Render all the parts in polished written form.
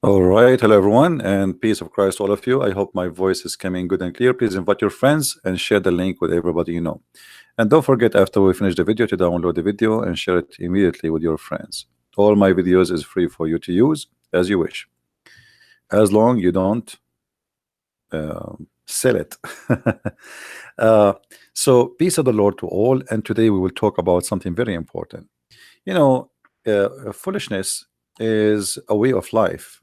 All right, hello everyone, and peace of Christ to all of you. I hope my voice is coming good and clear. Please invite your friends and share the link with everybody you know. And don't forget after we finish the video to download the video and share it immediately with your friends. All my videos is free for you to use as you wish, as long you don't sell it. uh, so peace of the Lord to all, and today we will talk about something very important. You know, foolishness is a way of life,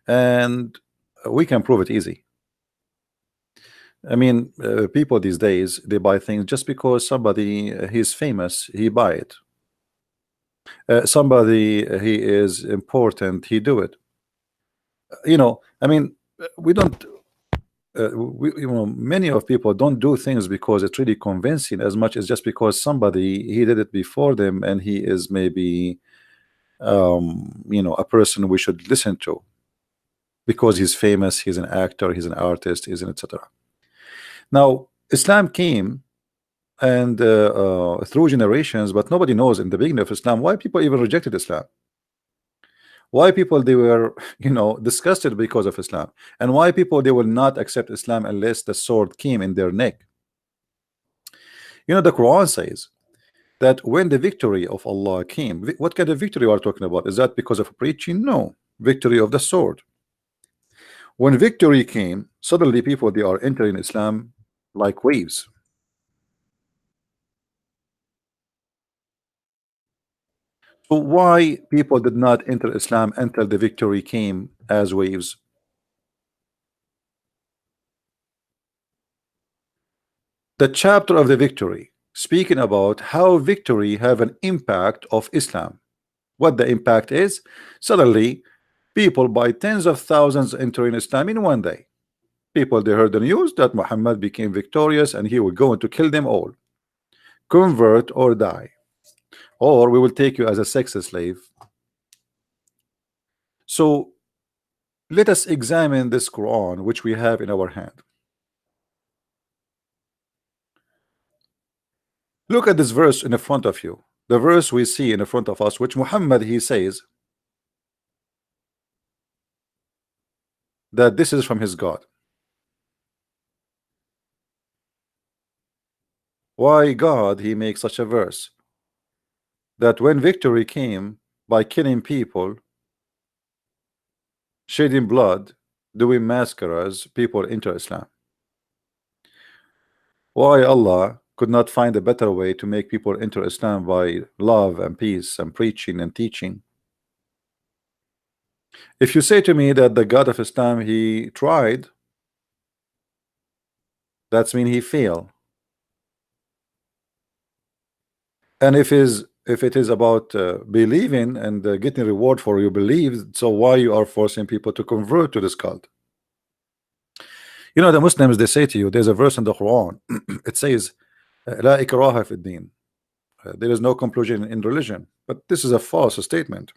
and we can prove it easy. I mean, people these days they buy things just because somebody he's famous, he buy it. Somebody he is important, he do it. I mean, we don't. Many of people don't do things because it's really convincing as much as just because somebody he did it before them and he is maybe a person we should listen to because he's famous, he's an actor, he's an artist, he's an etc. Now, Islam came and through generations, but nobody knows in the beginning of Islam why people even rejected Islam. Why people they were disgusted because of Islam, and why people they will not accept Islam unless the sword came in their neck. The Quran says that when the victory of Allah came, what kind of victory are we talking about? Is that because of preaching? No, victory of the sword. When victory came, suddenly people they are entering Islam like waves. So why people did not enter Islam until the victory came as waves? The chapter of the victory speaking about how victory have an impact of Islam. What the impact is? Suddenly people by tens of thousands entering Islam in one day. People they heard the news that Muhammad became victorious and he will go to kill them all. Convert or die, or we will take you as a sex slave. So let us examine this Quran which we have in our hand. Look at this verse in the front of you. The verse we see in the front of us, which Muhammad he says that this is from his God. Why God he makes such a verse that when victory came by killing people, shedding blood, doing massacres, people enter Islam? Why Allah could not find a better way to make people enter Islam by love and peace and preaching and teaching? If you say to me that the God of Islam he tried, that's mean he failed. And if it is about believing and getting reward for your beliefs, so why you are forcing people to convert to this cult? The Muslims they say to you, there's a verse in the Quran. It says, "La ikraha fi din." There is no compulsion in religion, but this is a false statement.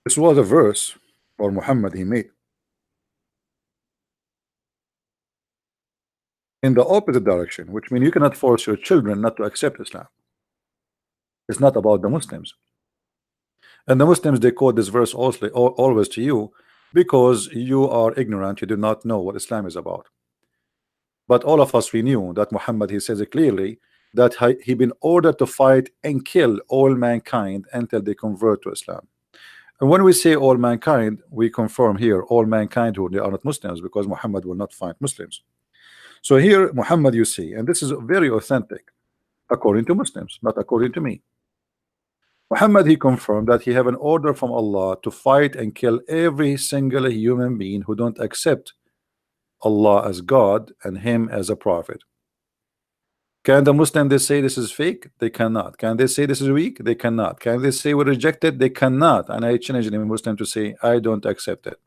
This was a verse or Muhammad he made in the opposite direction, which means you cannot force your children not to accept Islam. It's not about the Muslims. And the Muslims they quote this verse also always to you because you are ignorant, you do not know what Islam is about. But all of us we knew that Muhammad he says it clearly that he been ordered to fight and kill all mankind until they convert to Islam. And when we say all mankind, we confirm here all mankind who they are not Muslims, because Muhammad will not fight Muslims. So here Muhammad you see, and this is very authentic according to Muslims, not according to me. Muhammad he confirmed that he have an order from Allah to fight and kill every single human being who don't accept Allah as God and him as a prophet. Can the Muslim they say this is fake? They cannot. Can they say this is weak? They cannot. Can they say we reject it? They cannot. And I challenge any Muslim to say I don't accept it.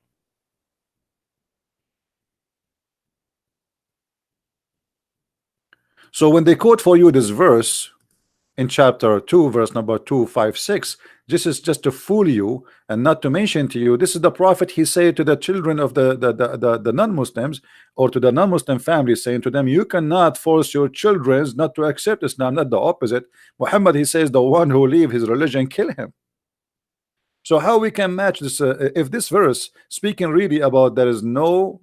So when they quote for you this verse in chapter 2 verse number 256. This is just to fool you and not to mention to you, this is the prophet. He said to the children of the non-Muslims, or to the non-Muslim families, saying to them, you cannot force your children not to accept Islam, not the opposite. Muhammad, he says, the one who leave his religion, kill him. So how we can match this if this verse speaking really about there is no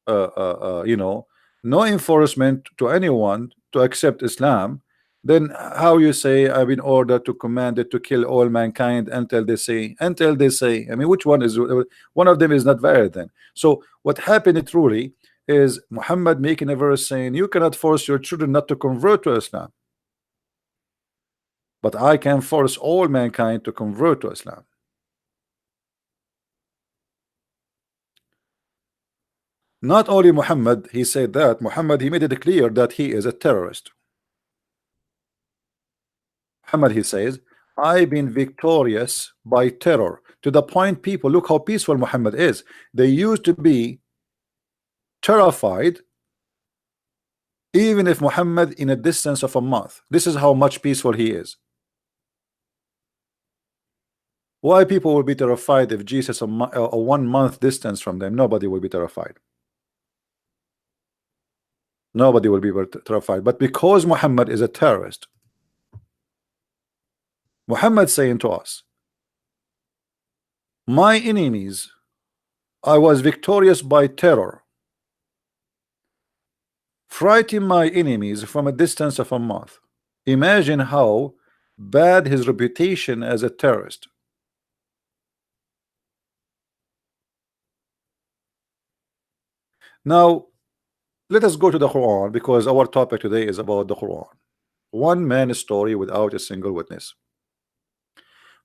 you know, no enforcement to anyone to accept Islam, then how you say I've been ordered to command it to kill all mankind until they say, I mean, which one is one of them is not valid then? So what happened truly is Muhammad making a verse saying you cannot force your children not to convert to Islam, but I can force all mankind to convert to Islam. Not only Muhammad, he said that Muhammad, he made it clear that he is a terrorist. Muhammad, he says, I've been victorious by terror, to the point people, look how peaceful Muhammad is. They used to be terrified even if Muhammad in a distance of a month. This is how much peaceful he is. Why people will be terrified if Jesus a 1 month distance from them? Nobody will be terrified. Nobody will be terrified. But because Muhammad is a terrorist, Muhammad saying to us, my enemies, I was victorious by terror, frighten my enemies from a distance of a month. Imagine how bad his reputation as a terrorist. Now let us go to the Quran, because our topic today is about the Quran. One man's story without a single witness.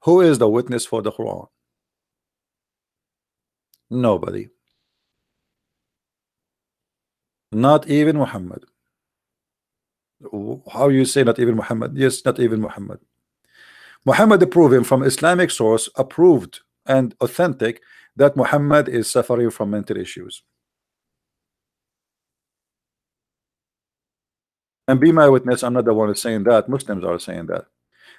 Who is the witness for the Quran? Nobody. Not even Muhammad. How you say not even Muhammad? Yes, not even Muhammad. Muhammad proven from Islamic source, approved and authentic, that Muhammad is suffering from mental issues. And be my witness, I'm not the one who's saying that. Muslims are saying that.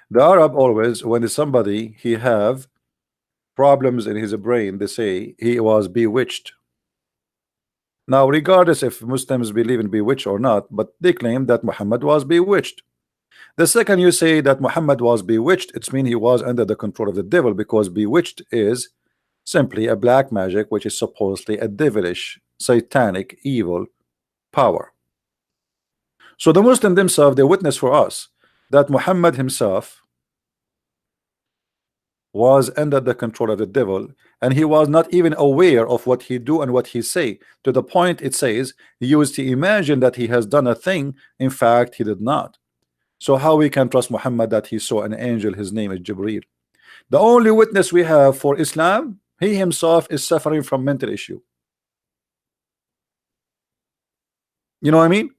The Arab always, when somebody he have problems in his brain, they say he was bewitched. Now, regardless if Muslims believe in bewitched or not, but they claim that Muhammad was bewitched. The second you say that Muhammad was bewitched, it means he was under the control of the devil, because bewitched is simply a black magic, which is supposedly a devilish, satanic, evil power. So the Muslims themselves, they witness for us that Muhammad himself was under the control of the devil, and he was not even aware of what he do and what he say, to the point it says he used to imagine that he has done a thing, in fact he did not. So how we can trust Muhammad that he saw an angel, his name is Jibreel? The only witness we have for Islam, he himself is suffering from mental issue. You know what I mean?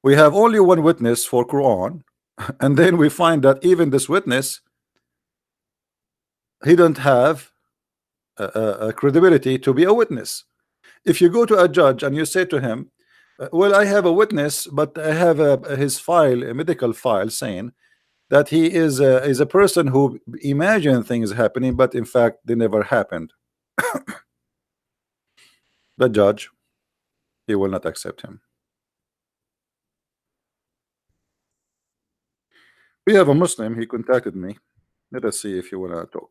We have only one witness for Quran, and then we find that even this witness, he don't have a credibility to be a witness. If you go to a judge and you say to him, well, I have a witness, but I have his file, a medical file, saying that he is a person who imagined things happening, but in fact they never happened. The judge, he will not accept him. We have a Muslim, he contacted me. Let us see if you want to talk.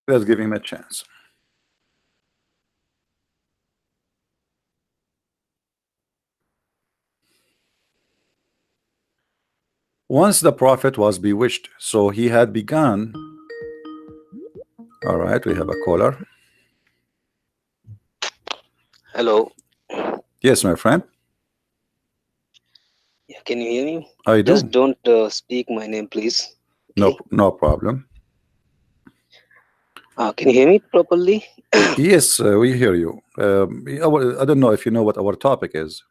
Let's give him a chance. Once the prophet was bewitched, so he had begun. All right, we have a caller. Hello. Yes, my friend. Yeah, can you hear me? I do. Just don't speak my name, please. Okay? No problem. Can you hear me properly? Yes, we hear you. I don't know if you know what our topic is.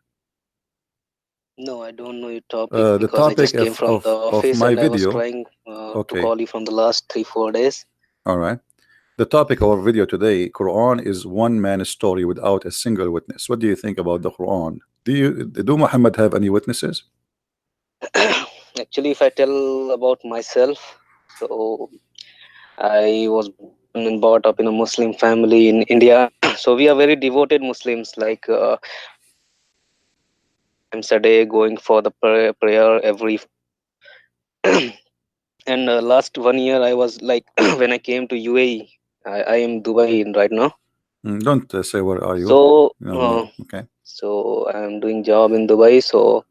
No, I don't know your topic, The because I just topic came from the office my and video. I was trying Okay. to call you from the last 3-4 days. All right. The topic of our video today, Quran is one man's story without a single witness. What do you think about the Quran? Do Muhammad have any witnesses? Actually, if I tell about myself, so I was born and brought up in a Muslim family in India. So we are very devoted Muslims. Like times a day, going for the prayer every. And last 1 year, I was like when I came to UAE. I am Dubai right now. Don't say where are you. So No need. Okay. so I'm doing job in Dubai. So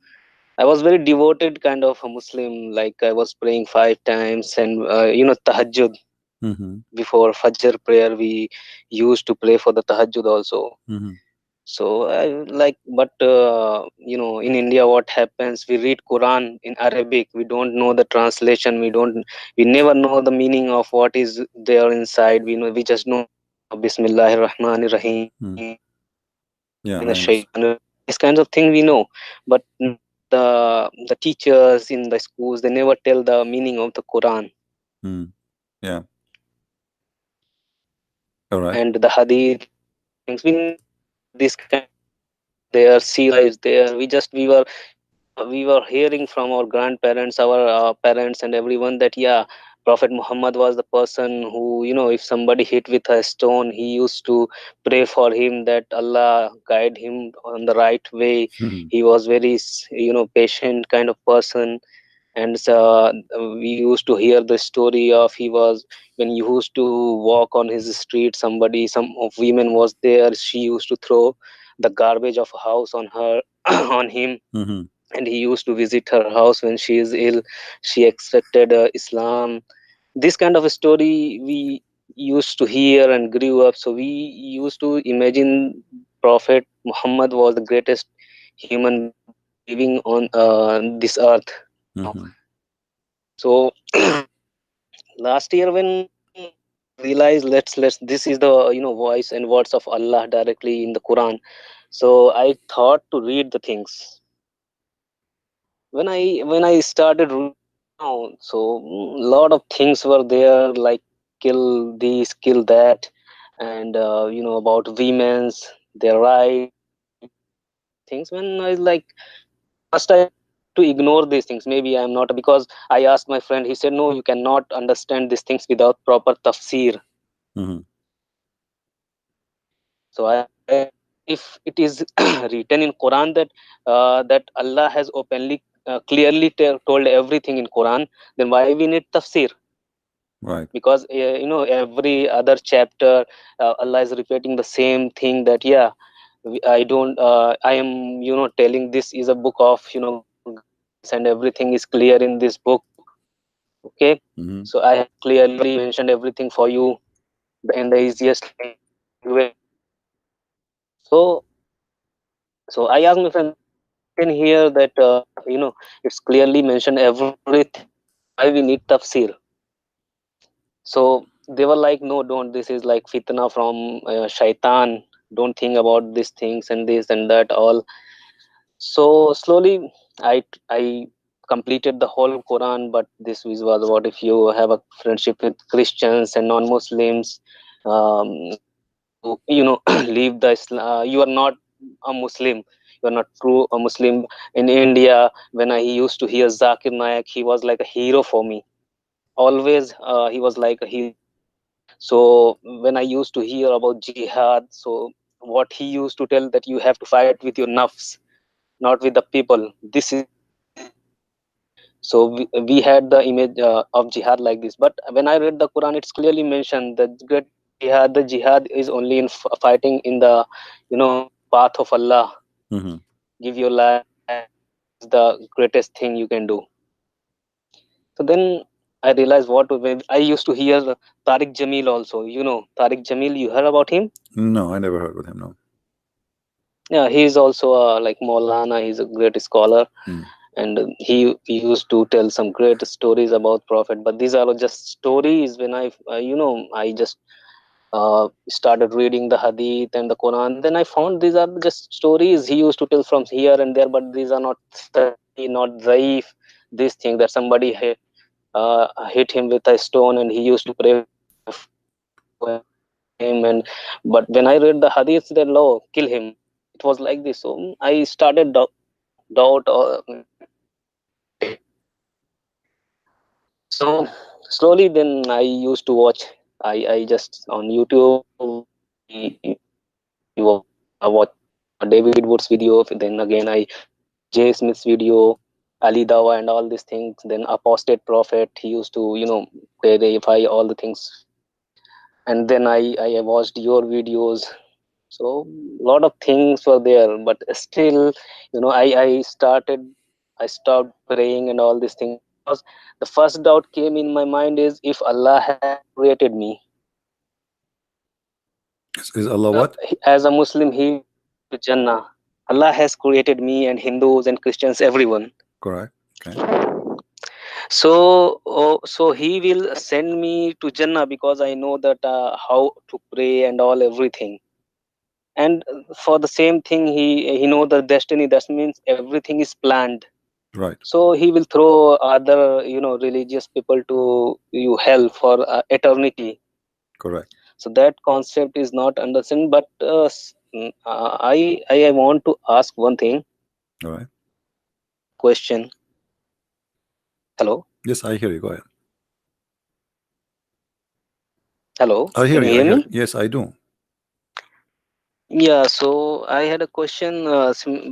I was very devoted kind of a Muslim. Like I was praying 5 times, and tahajjud Mm-hmm. before Fajr prayer. We used to pray for the tahajjud also. Mm-hmm. So I like, but in India, what happens? We read Quran in Arabic. We don't know the translation. We never know the meaning of what is there inside. We just know Bismillahir Rahmanir Rahim. Mm. Yeah, In the I understand. shaitan, these kinds of thing we know, but the teachers in the schools, they never tell the meaning of the Quran Mm. Yeah. All right. and the hadith things. We never hear this kind of their seerah is there. We were hearing from our grandparents, our parents, and everyone that yeah, Prophet Muhammad was the person who, if somebody hit with a stone, he used to pray for him that Allah guide him on the right way. Mhm. He was very patient kind of person. And we used to hear the story of he was when he used to walk on his street, some of women was there, she used to throw the garbage of a house on her on him. Mhm. And he used to visit her house when she is ill. She accepted Islam. This kind of a story we used to hear and grew up. So we used to imagine Prophet Muhammad was the greatest human being living on this earth now. Mhm. So last year when I realized, let's this is the voice and words of Allah directly in the Quran. So I thought to read the things. When I started so lot of things were there, like kill this, kill that, and about women's their right things. When I like first I tried to ignore these things. Maybe I'm not, because I asked my friend. He said no, you cannot understand these things without proper tafsir. Mhm. So if it is written in Quran that that Allah has openly clearly told everything in Quran, then why we need tafsir? Right. Because every other chapter Allah is repeating the same thing, that yeah, I don't I am telling this is a book of guidance, and everything is clear in this book. Okay, Mhm. so I have clearly mentioned everything for you in the easiest way. So I asked my friend, in here that it's clearly mentioned everything, why we need tafsir? So they were like, no, don't, this is like fitna from shaitan, don't think about these things and this and that all. So slowly I completed the whole Quran. But this was about, if you have a friendship with Christians and non-Muslims, leave the Islam, you are not a Muslim, you are not true a Muslim. In India, when I used to hear Zakir Naik, he was like a hero for me. Always he was like a hero. So when I used to hear about jihad, so what he used to tell, that you have to fight with your nafs, not with the people. This is so we had the image of jihad like this. But when I read the Quran, it's clearly mentioned that the jihad is only in fighting in the path of Allah. Mhm. Give your life, is the greatest thing you can do. So then I realized what I used to hear Tariq Jamil also. Tariq Jamil, you heard about him? No, I never heard with him. No. Yeah, he is also like Maulana. He's a great scholar, Mm. and he used to tell some great stories about Prophet. But these are just stories. When I just started reading the Hadith and the Quran, then I found these are just stories he used to tell from here and there. But these are not not zaif. This thing that somebody hit him with a stone, and he used to pray. him. And but when I read the hadith, that law, kill him. It was like this. So I started doubt. So slowly, then I used to watch. I just on YouTube. You watch David Wood's video. Then again, I Jay Smith's video, Ali Dawa, and all these things. Then apostate prophet. He used to verify all the things. And then I watched your videos. So a lot of things were there, but still, I stopped praying and all these things, because the first doubt came in my mind is, if Allah has created me, Is Allah what? as a Muslim, he to Jannah. Allah has created me and Hindus and Christians, everyone. Correct. Okay. So he will send me to Jannah because I know that how to pray and all everything. And for the same thing, he know the destiny. That means everything is planned. Right. So he will throw other religious people to you hell for eternity. Correct. So that concept is not understood. But I want to ask one thing. All right. Question. Hello. Yes, I hear you. Go ahead. Hello. I hear Can you you. I hear hear. me? Yes, I do. Yeah. So I had a question,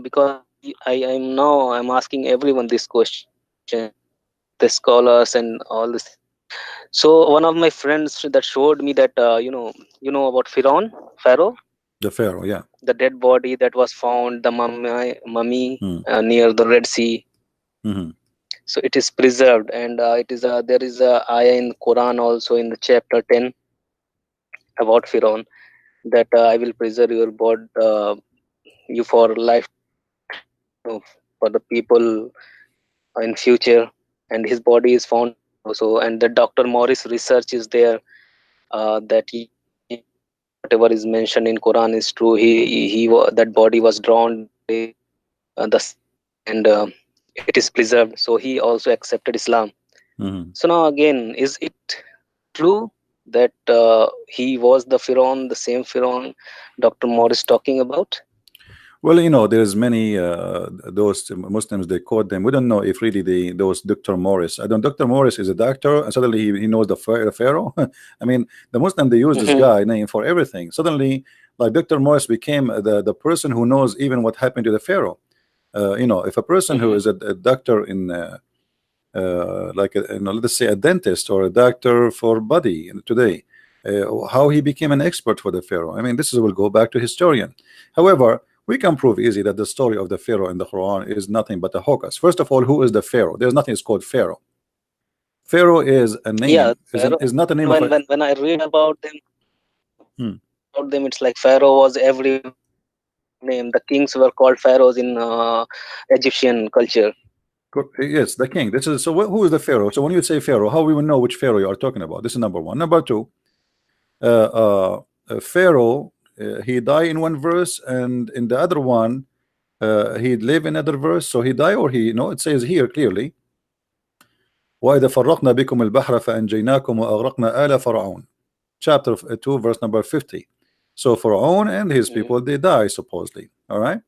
because I'm asking everyone this question, the scholars and all this. So one of my friends that showed me that about Pharaoh, The Pharaoh. Yeah. the dead body that was found, the mummy Hmm. near the Red Sea. Mm-hmm. So it is preserved, and there is a ayah in Quran also in the chapter 10 about Pharaoh, that I will preserve your body, you for life, for the people in future. And his body is found also, and the Dr. Morris research is there, that whatever is mentioned in Quran is true. That body was drawn, the and it is preserved. So he also accepted Islam. Mm-hmm. So now again, is it true that he was the Pharaoh, the same Pharaoh Dr. Morris talking about? Well, there's many those Muslims, they quote them. We don't know if really those Dr. Morris. I don't. Dr. Morris is a doctor, and suddenly he knows the Pharaoh. I mean, the Muslim, they use this Hmm. guy name for everything. Suddenly, like Dr. Morris became the person who knows even what happened to the Pharaoh. If a person who Hmm. is a doctor in like let's say a dentist or a doctor for body today, how he became an expert for the Pharaoh. I mean, this will go back to historian. However, we can prove easy that the story of the Pharaoh in the Quran is nothing but a hoax. First of all, who is the Pharaoh? There's nothing is called Pharaoh. Pharaoh is a Yeah, name, Pharaoh. is not a name of When a. when when I read Hmm. about them, it's like Pharaoh was every name. The kings were called pharaohs in Egyptian culture. Yes, the king. This is so. Who is the Pharaoh? So when you say Pharaoh, how we will know which Pharaoh you are talking about? This is number one. Number two, Pharaoh, he died in one verse, and in the other one, he live in another verse. So he died, or he, no, it says here clearly, وَإِذَا فَرَّقْنَا بِكُمُ الْبَحْرَ فَأَنْجَيْنَاكُمْ وَأَغْرَقْنَا آلَ فَرْعَوْنَ. Chapter 2, verse number 50. So Pharaoh and his Hmm. people, they die supposedly. All right.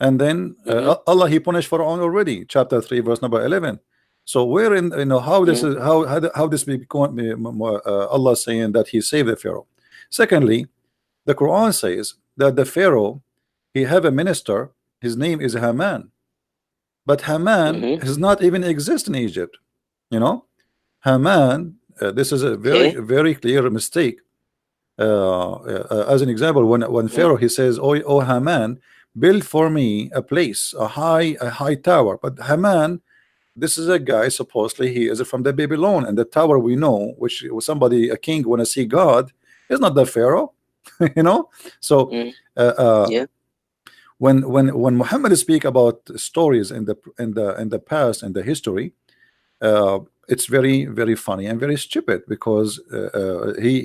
And then Hmm. Allah, he punished Pharaoh already. Chapter 3, verse number 11. So where in, how this Hmm. is, how this become Allah saying that he saved the Pharaoh. Secondly, the Quran says that the Pharaoh, he have a minister, his name is Haman, but Haman Hmm. does not even exist in Egypt. Haman, this is a very Okay. very clear mistake. As an example, when Hmm. Pharaoh, he says, "Oh Haman, build for me a place, a high tower." But Haman, this is a guy, supposedly he is from the Babylon, and the tower we know, which somebody, a king, want to see God, is not the Pharaoh. you know so Hmm. uh, uh, Yeah. when Muhammad speak about stories in the past and the history, uh, it's very very funny and very stupid, because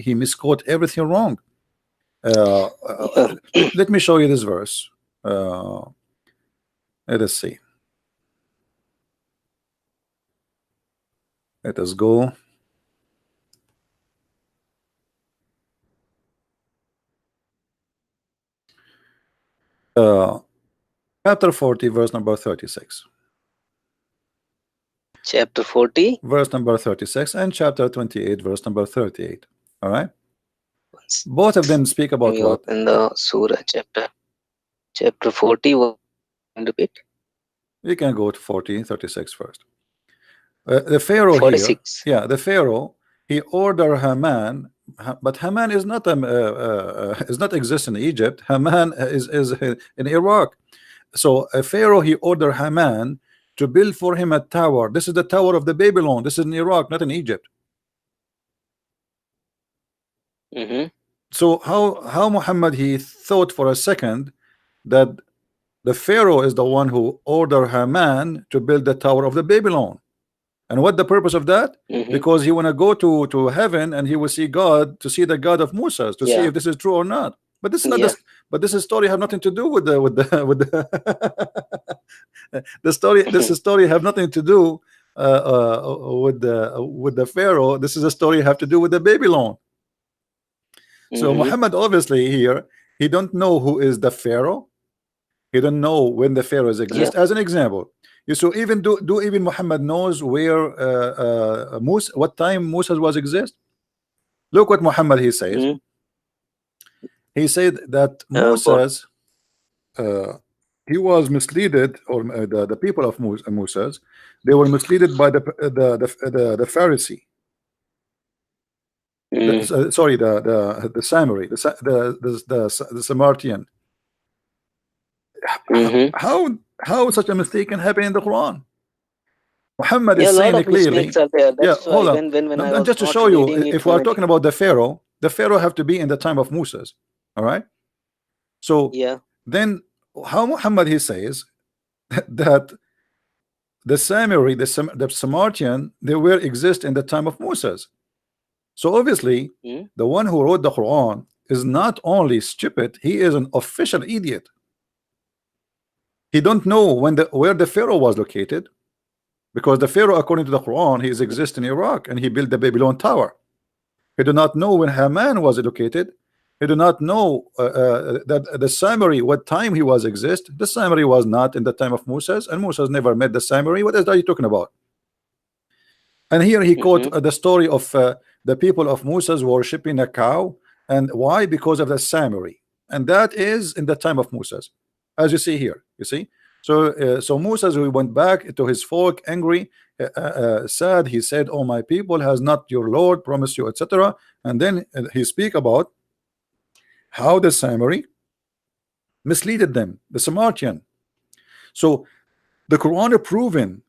he misquote everything wrong. Yeah. Let me show you this verse. uh, Let us see. Let us go. Chapter 40, verse number 36. Chapter 40, verse number 36, and chapter 28, verse number 38. All right, both of them speak let about me what? open the surah chapter 40. Repeat. You can go to 40, 36 first. The Pharaoh here, 46. yeah, the Pharaoh, he ordered Haman, but Haman is not exist in Egypt. Haman is in Iraq. So a Pharaoh, he ordered Haman to build for him a tower. This is the Tower of the Babylon. This is in Iraq, not in Egypt. So how Muhammad, he thought for a second that the Pharaoh is the one who ordered Haman to build the Tower of the Babylon. And what the purpose of that? Because he want to go to heaven and he will see God, to see the God of Musa, to see if this is true or not. But this is not but this story have nothing to do with the the story. This story have nothing to do with the Pharaoh. This is a story have to do with the Babylon. So Muhammad, obviously here, he don't know who is the Pharaoh. He don't know when the pharaohs exist. As an example, you so even do even Muhammad knows where Musa, what time Musa was exist? Look what Muhammad he says. He said that Musa's he was misleaded, or the people of Musa's, they were misleaded by the Pharisee. Sorry, the Samari, the Samaritan. How such a mistake can happen in the Quran? Muhammad is saying it clearly. Yeah, hold on. And just to show you, if we are talking about the Pharaoh have to be in the time of Moses. All right. So then, how Muhammad he says that the Samari, the Samaritan, they will exist in the time of Moses. So obviously, the one who wrote the Quran is not only stupid; he is an official idiot. He don't know where the Pharaoh was located, because the Pharaoh, according to the Quran, he exists in Iraq and he built the Babylon Tower. He do not know when Haman was located. He do not know that the Samari, what time he was exist. The Samari was not in the time of Moses, and Moses never met the Samari. What are you talking about? And here he quote the story of the people of Moses worshipping a cow. And why? Because of the Samari. And that is in the time of Moses, as you see here. You see, so Moses, we went back to his folk angry, sad. He said, "Oh, my people has not your Lord promised you," etc. And then he speak about how the Samari misleaded them, the Samaritan. So the Quran proven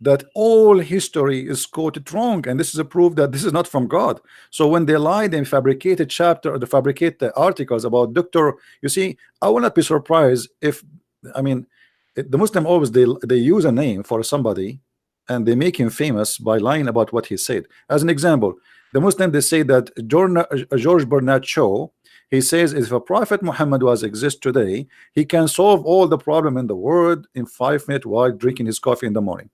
that all history is quoted wrong, and this is a proof that this is not from God. So when they lied and fabricated chapter, or they fabricate the articles about Doctor, you see, I will not be surprised if, I mean, the Muslim always they use a name for somebody and they make him famous by lying about what he said. As an example, the Muslim, they say that George Bernard Shaw, he says if a Prophet Muhammad was exist today, he can solve all the problem in the world in 5 minutes while drinking his coffee in the morning.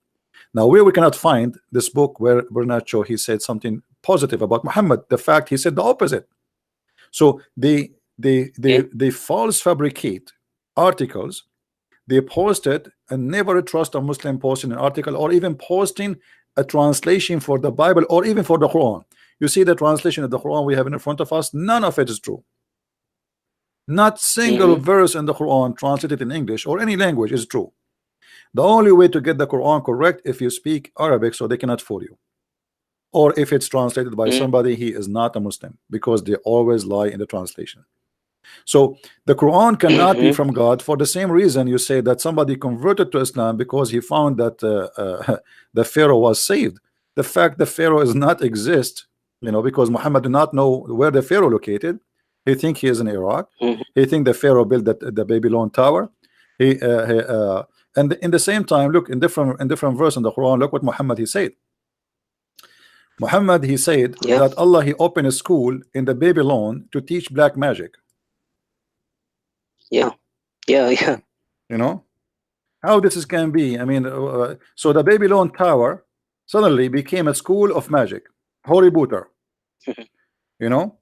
Now, where we cannot find this book where Bernard Shaw he said something positive about Muhammad, the fact he said the opposite. So they false fabricate articles. They post it, and never trust a Muslim posting an article or even posting a translation for the Bible or even for the Quran. You see the translation of the Quran we have in front of us, none of it is true. Not single verse in the Quran translated in English or any language is true. The only way to get the Quran correct if you speak Arabic, so they cannot fool you, or if it's translated by somebody he is not a Muslim, because they always lie in the translation. So the Quran cannot be from God for the same reason you say that somebody converted to Islam because he found that the Pharaoh was saved. The fact the Pharaoh does not exist, you know, because Muhammad did not know where the Pharaoh located. He think he is in Iraq. He think the Pharaoh built the Babylon Tower. And in the same time, look in different verse in the Quran. Look what Muhammad he said. Muhammad he said that Allah he opened a school in the Babylon to teach black magic. Yeah. You know how this can be. I mean, so the Babylon Tower suddenly became a school of magic. Harry Potter. You know,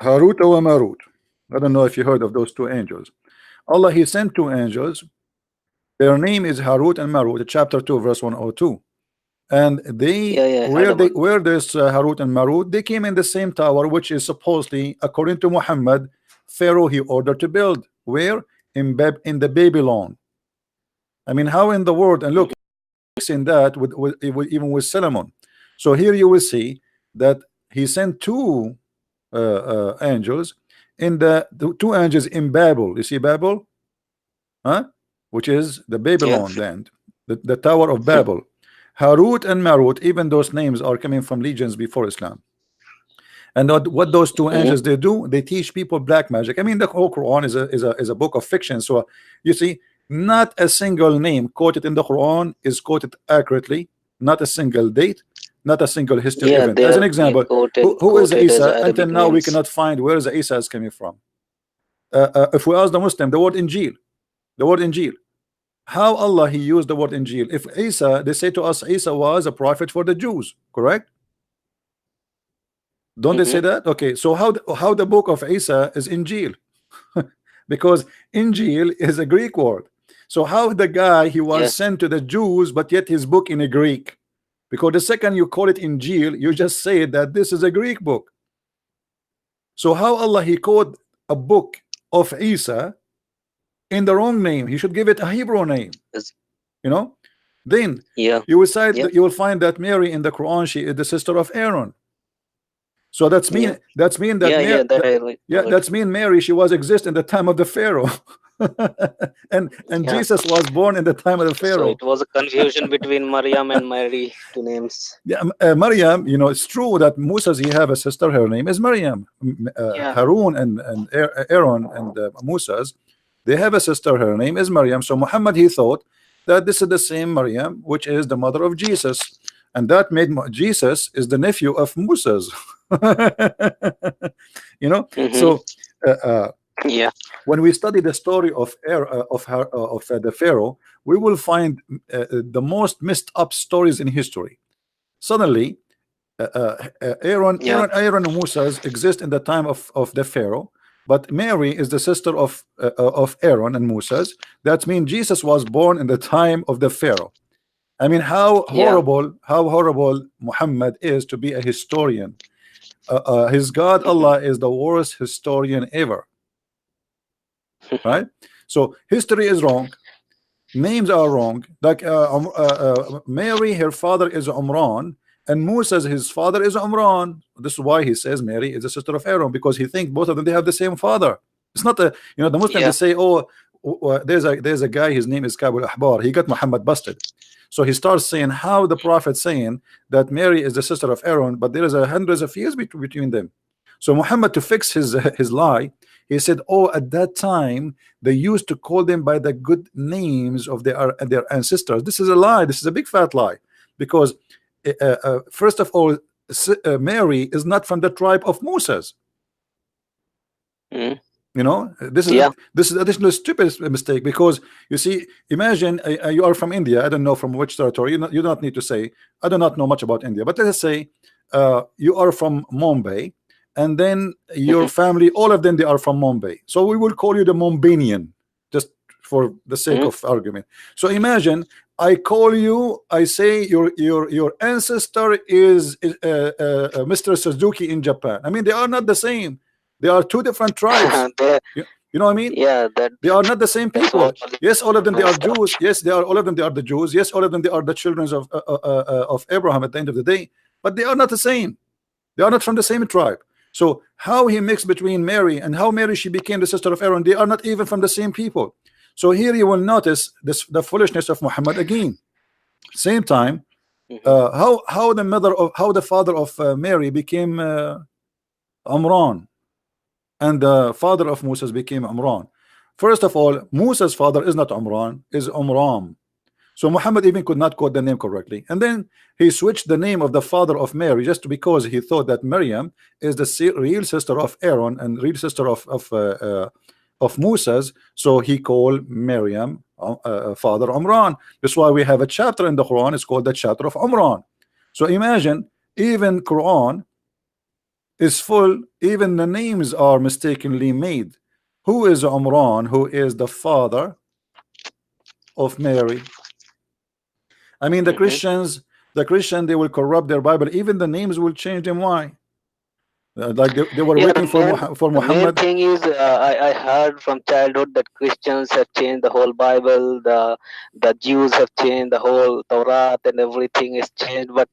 Harut wa Marut. I don't know if you heard of those two angels. Allah, He sent two angels. Their name is Harut and Marut, chapter 2, verse 102. And Yeah, yeah, I heard about. where this Harut and Marut, they came in the same tower, which is supposedly, according to Muhammad, Pharaoh he ordered to build. Where? In the Babylon. I mean, how in the world? And look, in that even with Solomon. So here you will see that he sent two angels in the two angels in Babel. You see Babel, huh? Which is the Yeah. Babylon land, the Tower of Babel. Harut and Marut, even those names are coming from legions before Islam. And what those two angels they do, they teach people black magic. I mean, the whole Quran is a book of fiction. So you see, not a single name quoted in the Quran is quoted accurately. Not a single date, not a single history Yeah, event. they As an are example, quoted who is quoted as Isa? Until Arabic now, we names. cannot find where is Isa is coming from. If we ask the Muslim, the word Injil, how Allah He used the word Injil. If Isa, they say to us, Isa was a prophet for the Jews, correct? Don't they say that? Okay, so how the book of Isa is Injil? Because Injil is a Greek word. So how the guy he was Yes. sent to the Jews, but yet his book in a Greek? Because the second you call it Injil, you just say that this is a Greek book. So how Allah He called a book of Isa in the wrong name? He should give it a Hebrew name. Yes. You know? Then Yeah. you will say Yeah. you will find that Mary in the Quran, she is the sister of Aaron. So that's mean Yeah. that's mean that Yeah, that I heard. that's mean Mary she was exist in the time of the Pharaoh. and Yeah. Jesus was born in the time of the So Pharaoh. it was a confusion between Maryam and Mary, two names. Yeah, Maryam, you know, it's true that Moses he have a sister, her name is Maryam. Yeah. Harun and Aaron and Moses, they have a sister, her name is Maryam. So Muhammad he thought that this is the same Maryam, which is the mother of Jesus, and that made Jesus is the nephew of Moses. You know, so Yeah. when we study the story of the Pharaoh, we will find the most messed up stories in history. Suddenly, Aaron and Moses exist in the time of the Pharaoh, but Mary is the sister of Aaron and Moses. That means Jesus was born in the time of the Pharaoh. I mean, how horrible Muhammad is to be a historian. His God Allah is the worst historian ever. Right? So history is wrong, names are wrong. Like Mary, her father is Umran, and Moses, his father is Umran. This is why he says Mary is the sister of Aaron, because he thinks both of them they have the same father. It's not a, you know, the Muslims they say, oh, there's a guy, his name is Kabul Ahbar, he got Muhammad busted. So he starts saying how the prophet saying that Mary is the sister of Aaron, but there is hundreds of years between them. So Muhammad, to fix his lie, he said, oh, at that time they used to call them by the good names of their ancestors. This is a lie. This is a big fat lie, because first of all, Mary is not from the tribe of Moses. You know, this is additional stupid mistake, because you see, imagine you are from India. I don't know from which territory. You don't need to say. I do not know much about India, but let's say you are from Mumbai, and then your family, all of them, they are from Mumbai. So we will call you the Mumbaian, just for the sake of argument. So imagine I call you, I say your ancestor is Mr. Suzuki in Japan. I mean, they are not the same. They are two different tribes. You know what I mean? Yeah, they are not the same people. Yes, all of them they are Jews. Yes, they are all of them. They are the Jews. Yes, all of them they are the children of Abraham at the end of the day. But they are not the same. They are not from the same tribe. So how he mixed between Mary and how Mary she became the sister of Aaron, they are not even from the same people. So here you will notice the foolishness of Muhammad again. Same time, how the father of Mary became Amran, and the father of Moses became Amran. First of all, Moses' father is not Amran, is Amram. So Muhammad even could not quote the name correctly, and then he switched the name of the father of Mary just because he thought that Maryam is the real sister of Aaron and real sister of Moses. So he called Maryam father Amran. That's why we have a chapter in the Quran. It's called the chapter of Amran. So imagine, even Quran is full. Even the names are mistakenly made. Who is Umran? Who is the father of Mary? I mean, the Christian, they will corrupt their Bible. Even the names will change them. Why? Like they were Yeah, waiting for the main Muhammad. thing is, I heard from childhood that Christians have changed the whole Bible. The Jews have changed the whole Torah, and everything is changed. But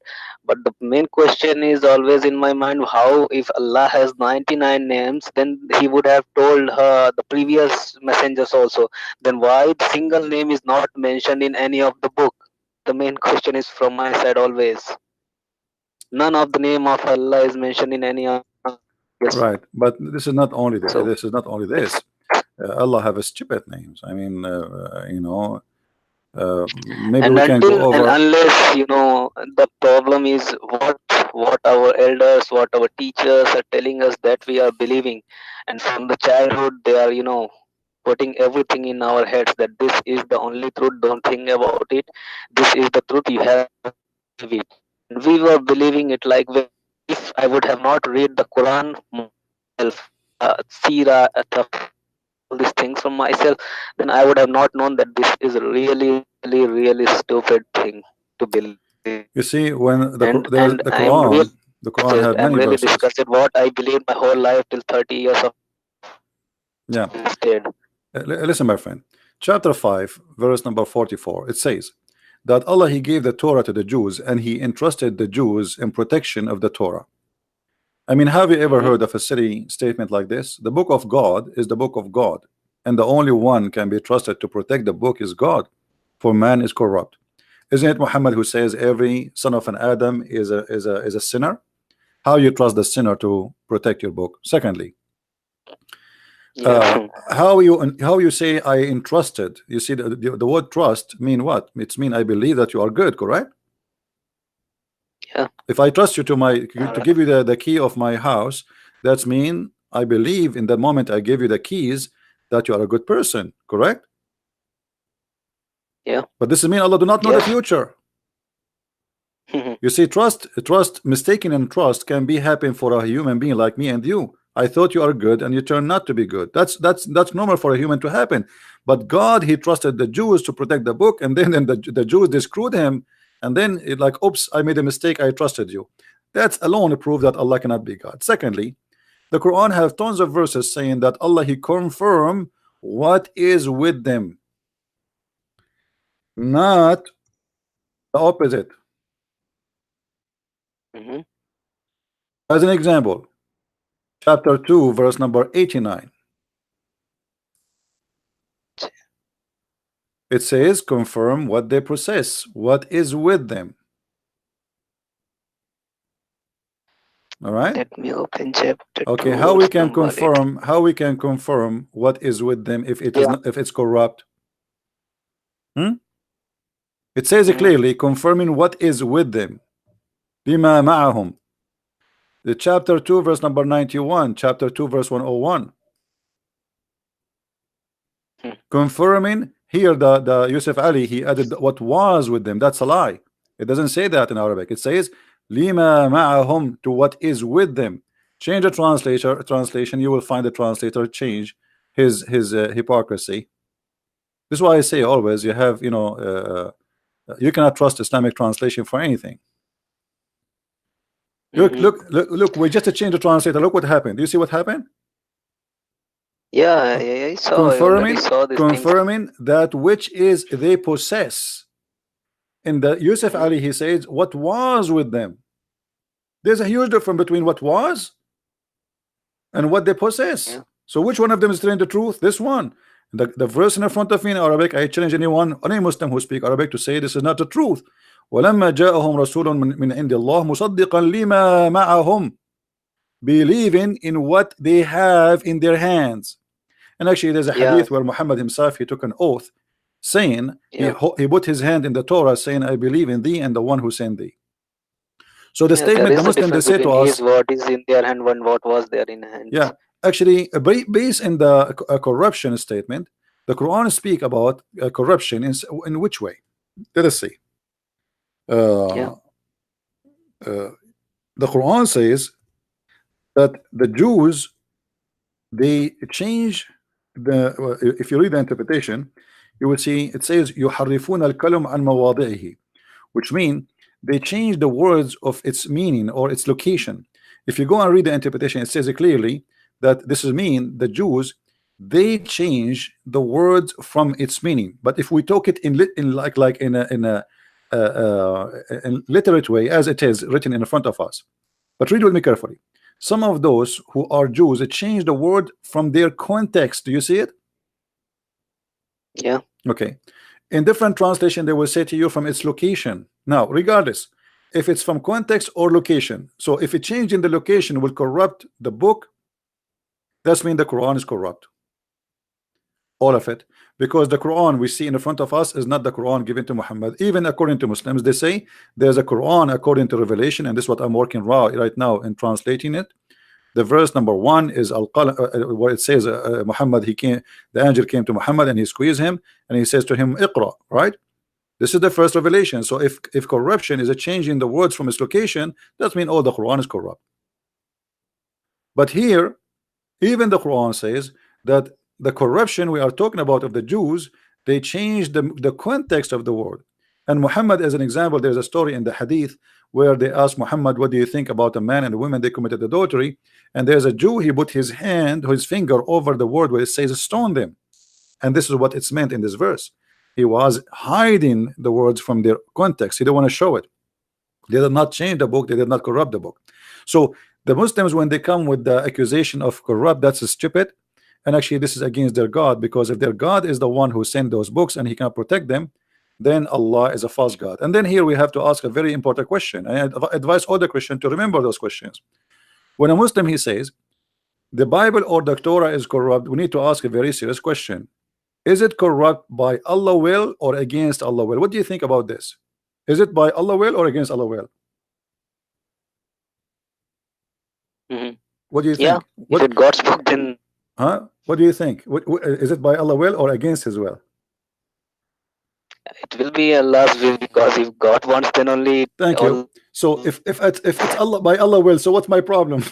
the main question is always in my mind: how, if Allah has 99 names, then He would have told the previous messengers also. Then why the single name is not mentioned in any of the book? The main question is from my side always. None of the name of Allah is mentioned in any of this. Right, but this is not only So this is not only it's this. Allah have a stupid names. I mean, maybe and we can go until and over. unless the problem is what our elders, what our teachers are telling us that we are believing, and from the childhood they are putting everything in our heads that this is the only truth, don't think about it, this is the truth, you have to believe it. And we were believing it like, if I would have not read the Quran myself, Sira, all these things from myself, then I would have not known that this is a really, really, really stupid thing to believe. You see, when there's And the I'm really Quran, the Quran have I'm many really verses. disgusted what I believed my whole life till 30 years of Yeah, instead. listen, my friend. Chapter 5, verse number 44. It says that Allah He gave the Torah to the Jews, and He entrusted the Jews in protection of the Torah. I mean, have you ever Hmm. heard of a silly statement like this? The book of God is the book of God, and the only one can be trusted to protect the book is God, for man is corrupt. Isn't it Muhammad who says every son of an Adam is a sinner? How you trust the sinner to protect your book? Secondly, Yeah. how you say I entrusted? You see, the word trust mean what? It's mean I believe that you are good, correct? Yeah. If I trust you to All give right. you the key of my house, that's mean I believe in the moment I give you the keys that you are a good person, correct? Yeah. But this is mean Allah do not know the Yes. future. You see, mistaken in trust can be happen for a human being like me and you. I thought you are good and you turn not to be good. That's normal for a human to happen. But God, He trusted the Jews to protect the book, and then the Jews they screwed Him, and then it like, oops, I made a mistake. I trusted you. That's alone proof that Allah cannot be God. Secondly, the Quran have tons of verses saying that Allah He confirm what is with them, not the opposite. Hmm. As an example, chapter 2, verse number 89. It says, confirm what they possess, what is with them. All right. Let me open chapter Okay. 2, verse number 8. How we can confirm what is with them if it is Yeah. not, if it's corrupt? Hmm? It says it Hmm. clearly, confirming what is with them. Bima ma'ahum. The chapter 2, verse number 91, chapter 2, verse 101. Confirming here the Yusuf Ali, he added what was with them. That's a lie. It doesn't say that in Arabic. It says lima ma'ahum, to what is with them. Change the translation, you will find the translator change his hypocrisy. This is why I say always you have you cannot trust Islamic translation for anything. Hmm. Look, we just changed the translator. Look what happened. Do you see what happened? Yeah, I saw. I already confirming saw these things. confirming that which is they possess. In the Yusuf Hmm. Ali, he says what was with them. There's a huge difference between what was and what they possess. Yeah. So which one of them is telling the truth? This one. The verse in front of me in Arabic, I challenge any Muslim who speak Arabic to say this is not the truth. ولما جاءهم رسول من عند الله مصدقا لما معهم, believing in what they have in their hands. And actually there's a Yeah. hadith where Muhammad himself, he took an oath saying, Yeah. he put his hand in the Torah saying, I believe in thee and the one who sent thee. So the Yeah, there statement the is a Muslim they difference say to between his us, what is in their hand and what was there in hands. yeah, actually based in the corruption statement, the Quran speak about corruption in which way? Let us see. Yeah. uh, uh, the Quran says that the Jews, they change if you read the interpretation, you will see it says يحرفون الكلم عن مواضعه, which mean they change the words of its meaning or its location. If you go and read the interpretation, it says it clearly that this is mean the Jews, they change the words from its meaning. But if we talk it in like in literate way as it is written in front of us, but read with me carefully. Some of those who are Jews, they change the word from their context. Do you see it? Yeah. Okay. In different translation, they will say to you from its location. Now, regardless, if it's from context or location, so if it changed in the location will corrupt the book, that's mean the Quran is corrupt. All of it, because the Quran we see in front of us is not the Quran given to Muhammad. Even according to Muslims, they say there's a Quran according to revelation, and this is what I'm working right now in translating it. The verse number 1 is where it says Muhammad, the angel came to Muhammad and he squeezed him and he says to him Iqra, right? This is the first revelation. So if corruption is a change in the words from its location, that means all the Quran is corrupt. But here even the Quran says that the corruption we are talking about of the Jews, they changed the context of the word. And Muhammad, as an example, there's a story in the hadith where they asked Muhammad, what do you think about a man and a woman they committed adultery? And there's a Jew, he put his finger over the word where it says stone them. And this is what it's meant in this verse. He was hiding the words from their context. He didn't want to show it. They did not change the book, they did not corrupt the book. So the Muslims, when they come with the accusation of corrupt, that's stupid. And actually this is against their God, because if their God is the one who sent those books and he cannot protect them, then Allah is a false God. And then here we have to ask a very important question. I advise all the Christians to remember those questions. When a Muslim he says the Bible or the Torah is corrupt, we need to ask a very serious question. Is it corrupt by Allah will or against Allah will? What do you think about this? Is it by Allah will or against Allah will? What do you think? If it God's book, then what do you think? Is it by Allah will or against his will? it will be Allah's will, because if God wants, then only. Thank you. So if it's Allah by Allah will, so what's my problem?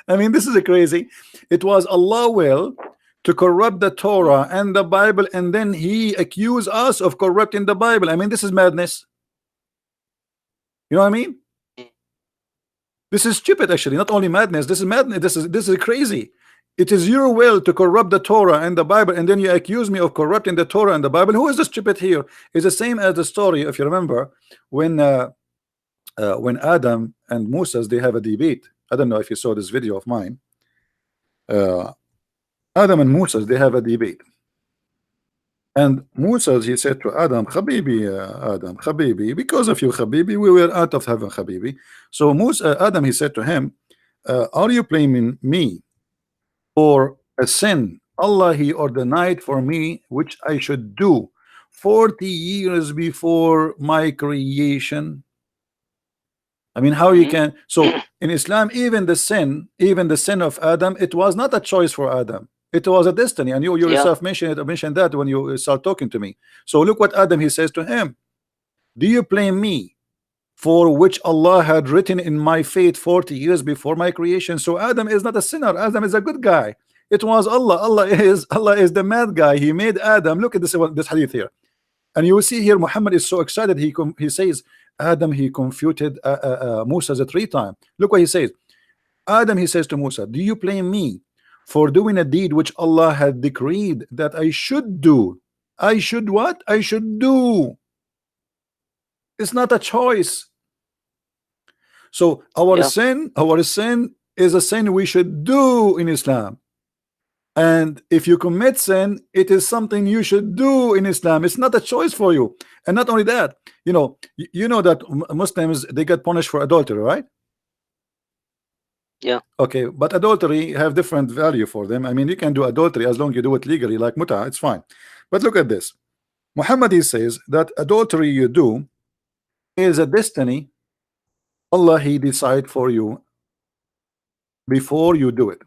I mean, this is crazy. It was Allah will to corrupt the Torah and the Bible, and then he accused us of corrupting the Bible. I mean, this is madness. You know what I mean? This is stupid, actually. Not only madness, this is madness. This is crazy. It is your will to corrupt the Torah and the Bible, and then you accuse me of corrupting the Torah and the Bible. Who is the stupid here? It's the same as the story, if you remember, when Adam and Moses, they have a debate. I don't know if you saw this video of mine. Adam and Moses, they have a debate. And Moses, he said to Adam, Habibi, Adam, Habibi, because of you, Habibi, we were out of heaven, Habibi. So Adam, he said to him, are you blaming me for a sin Allah he ordained for me, which I should do 40 years before my creation? I mean, how you can? So in Islam, even the sin of Adam, it was not a choice for Adam. It was a destiny, and you yourself mentioned that when you start talking to me. So look what Adam, he says to him, do you blame me for which Allah had written in my fate 40 years before my creation? So Adam is not a sinner. Adam is a good guy. It was Allah. Allah is the mad guy. He made Adam. Look at this hadith here, and you will see here Muhammad is so excited. He says Adam, he confuted Musa 3 times. Look what he says. Adam, he says to Musa, do you blame me for doing a deed which Allah had decreed that I should do? I should what? I should do. It's not a choice. So our sin is a sin we should do in Islam. And if you commit sin, it is something you should do in Islam. It's not a choice for you. And not only that, you know that Muslims, they get punished for adultery, right? Yeah. Okay, but adultery have different value for them. I mean, you can do adultery as long as you do it legally, like muta, it's fine. But look at this. Muhammad, he says that adultery you do is a destiny Allah he decide for you before you do it.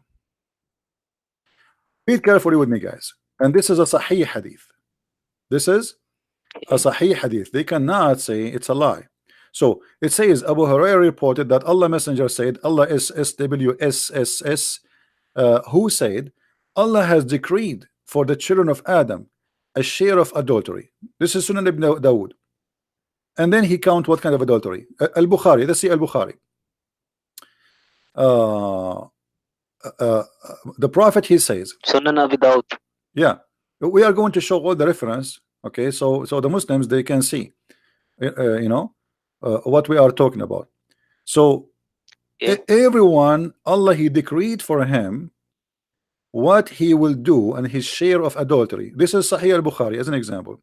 Read carefully with me, guys. And this is a Sahih hadith. This is a Sahih hadith. They cannot say it's a lie. So it says Abu Hurairah reported that Allah Messenger said, Allah is SWSSS, who said, Allah has decreed for the children of Adam a share of adultery. This is Sunan ibn Dawood. And then he count what kind of adultery. Al-Bukhari, let's see Al-Bukhari. Uh, the Prophet, he says, Sunan Abi Dawud. yeah, we are going to show all the reference. Okay, so the Muslims, they can see, what we are talking about. So Yeah. everyone, Allah, he decreed for him what he will do and his share of adultery. This is Sahih al-Bukhari as an example.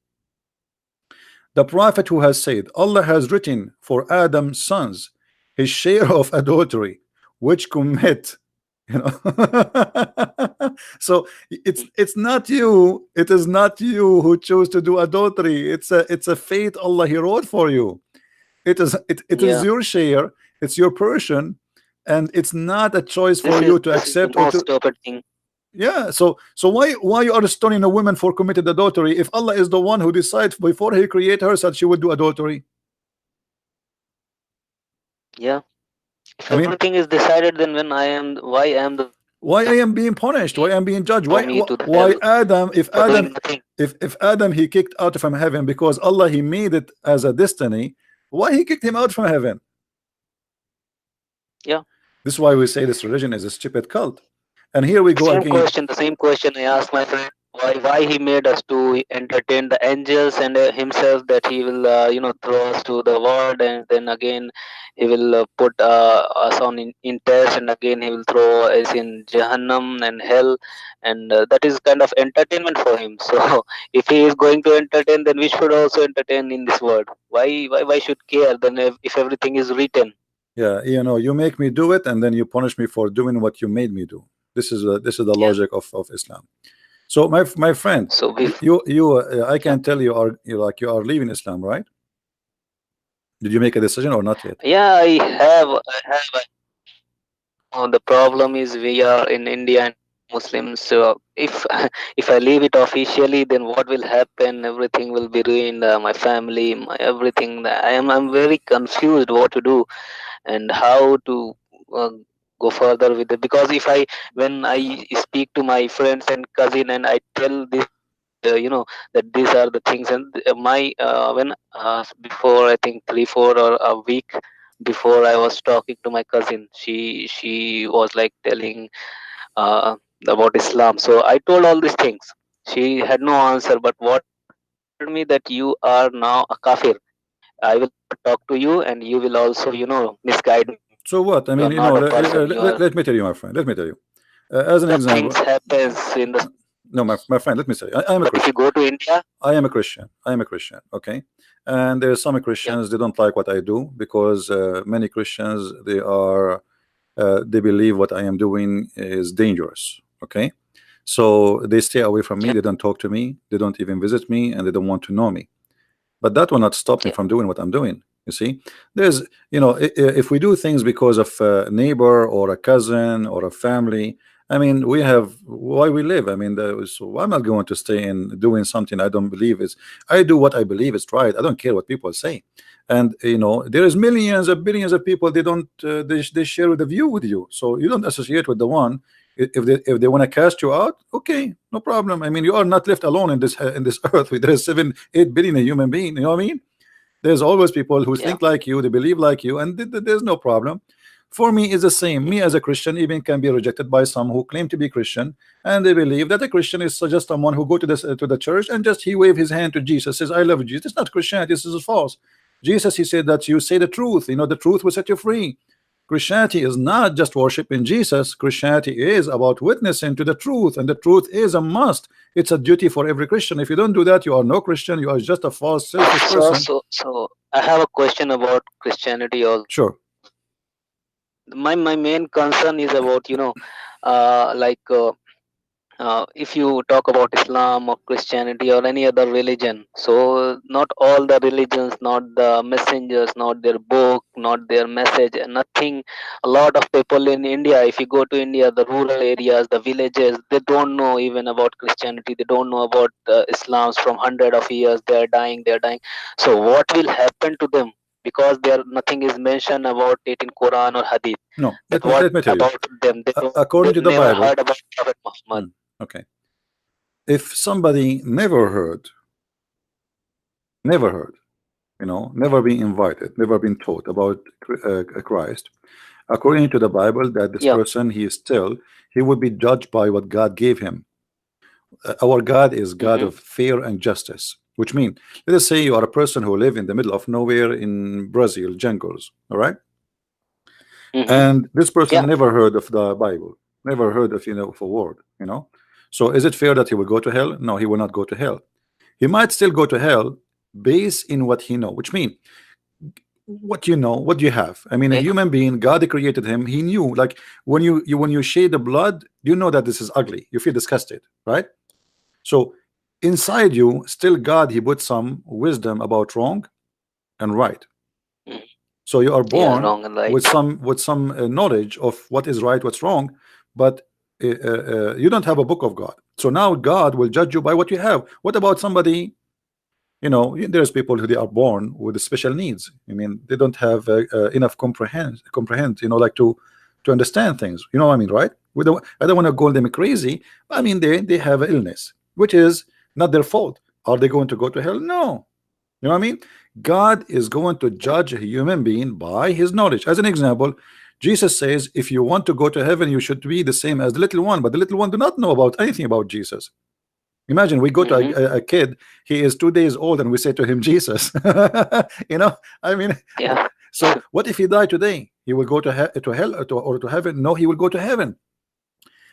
The Prophet who has said, Allah has written for Adam's sons his share of adultery, which commit, you know. So it's not you, it is not you who choose to do adultery. It's a fate Allah he wrote for you. It is Yeah. your share, it's your portion, and it's not a choice for you to This is the accept or most to. stupid thing. Yeah, so why you are stoning a woman for committed adultery if Allah is the one who decides before he create her that she would do adultery? Yeah. If I mean, everything is decided, then why I am the why I am being punished? Why I am being judged? throw me to the Why hell Adam? for doing nothing? If Adam he kicked out from heaven because Allah he made it as a destiny, why he kicked him out from heaven? Yeah. This is why we say this religion is a stupid cult. And here we go again. The same question I asked my friend. Why he made us to entertain the angels and himself, that he will throw us to the world, and then again he will put us on in test, and again he will throw us in Jahannam and hell, and that is kind of entertainment for him. So if he is going to entertain, then we should also entertain in this world. Why should care then if everything is written? Yeah, you make me do it, and then you punish me for doing what you made me do. This is the Yeah. logic of Islam. So my friend, So I can tell you are leaving Islam, right? Did you make a decision or not yet? yeah, I have. The problem is we are in India and Muslims. So if if I leave it officially, then what will happen? Everything will be ruined. My family, my everything. I'm very confused what to do and how to uh, go further with it. Because if I when I speak to my friends and cousin and I tell this, that these are the things, and my when before I think 3-4 or a week before, I was talking to my cousin. She was like telling uh, about Islam. So I told all these things. She had no answer, but what she told me that you are now a kafir. I will talk to you, and you will also misguide me. So what? I You mean, are not a person. You are let me tell you, my friend. Let me tell you, as an the example. things happens in the. No, my friend. Let me say, I am a But if you Christian. go to India, I am a Christian. I am a Christian. Okay, and there are some yeah, Christians they don't like what I do because many Christians they believe what I am doing is dangerous. Okay, so they stay away from me. yeah, They don't talk to me. They don't even visit me, and they don't want to know me. But that will not stop me yeah, from doing what I'm doing. You see, there's if we do things because of a neighbor or a cousin or a family, I mean, we have why we live. I mean, so I'm not going to stay in doing something I don't believe is. I do what I believe is right. I don't care what people say. And there is millions of billions of people. They don't they share the view with you, so you don't associate with the one. If they want to cast you out, okay, no problem. I mean, you are not left alone in this earth. There is 7-8 billion human being. You know what I mean? There's always people who yeah, think like you, they believe like you, and there's no problem. For me, it's the same. Me as a Christian even can be rejected by some who claim to be Christian, and they believe that a Christian is just someone who go to the church and just he wave his hand to Jesus, says, "I love Jesus." It's not Christianity. This is false. Jesus, he said that you say the truth. The truth will set you free. Christianity is not just worshiping Jesus. Christianity is about witnessing to the truth, and the truth is a must. It's a duty for every Christian. If you don't do that, you are no Christian. You are just a false, selfish person. So I have a question about Christianity also. Sure. My main concern is about like if you talk about Islam or Christianity or any other religion, so not all the religions, not the messengers, not their book, not their message, nothing. A lot of people in India, if you go to India, the rural areas, the villages, they don't know even about Christianity. They don't know about Islam's from hundred of years. They are dying. So what will happen to them? because there nothing is mentioned about it in Quran or Hadith. No, That let what me tell you. about them? According They to the never Bible, heard about Prophet Muhammad. okay, if somebody never heard, never heard, never been invited, never been taught about Christ, according to the Bible, that this Yeah. person, he would be judged by what God gave him. Our God is God Mm-hmm. of fair and justice, which means, let us say you are a person who live in the middle of nowhere in Brazil jungles, all right, Mm-hmm. and this person Yeah. never heard of the Bible, never heard of of a word, so is it fair that he will go to hell? No, he will not go to hell. He might still go to hell based in what he know, which means what you know, what you have. I mean, a Okay. human being, God created him. He knew, like when you shed the blood, you know that this is ugly. You feel disgusted, right? So inside you, still God, He put some wisdom about wrong and right. Mm. So you are Yeah. born Wrong and right. with some knowledge of what is right, what's wrong, but you don't have a book of God. So now God will judge you by what you have. What about somebody? There's people who they are born with special needs. I mean, they don't have enough comprehend. Like to understand things. You know what I mean, right? I don't want to call them crazy. I mean, they have an illness, which is not their fault. Are they going to go to hell? No. You know what I mean? God is going to judge a human being by his knowledge. As an example, Jesus says, if you want to go to heaven, you should be the same as the little one. But the little one do not know about anything about Jesus. Imagine we go to Mm-hmm. a kid, he is 2 days old, and we say to him, Jesus. I mean, Yeah. so what if he died today? He will go to hell or to heaven? No, he will go to heaven.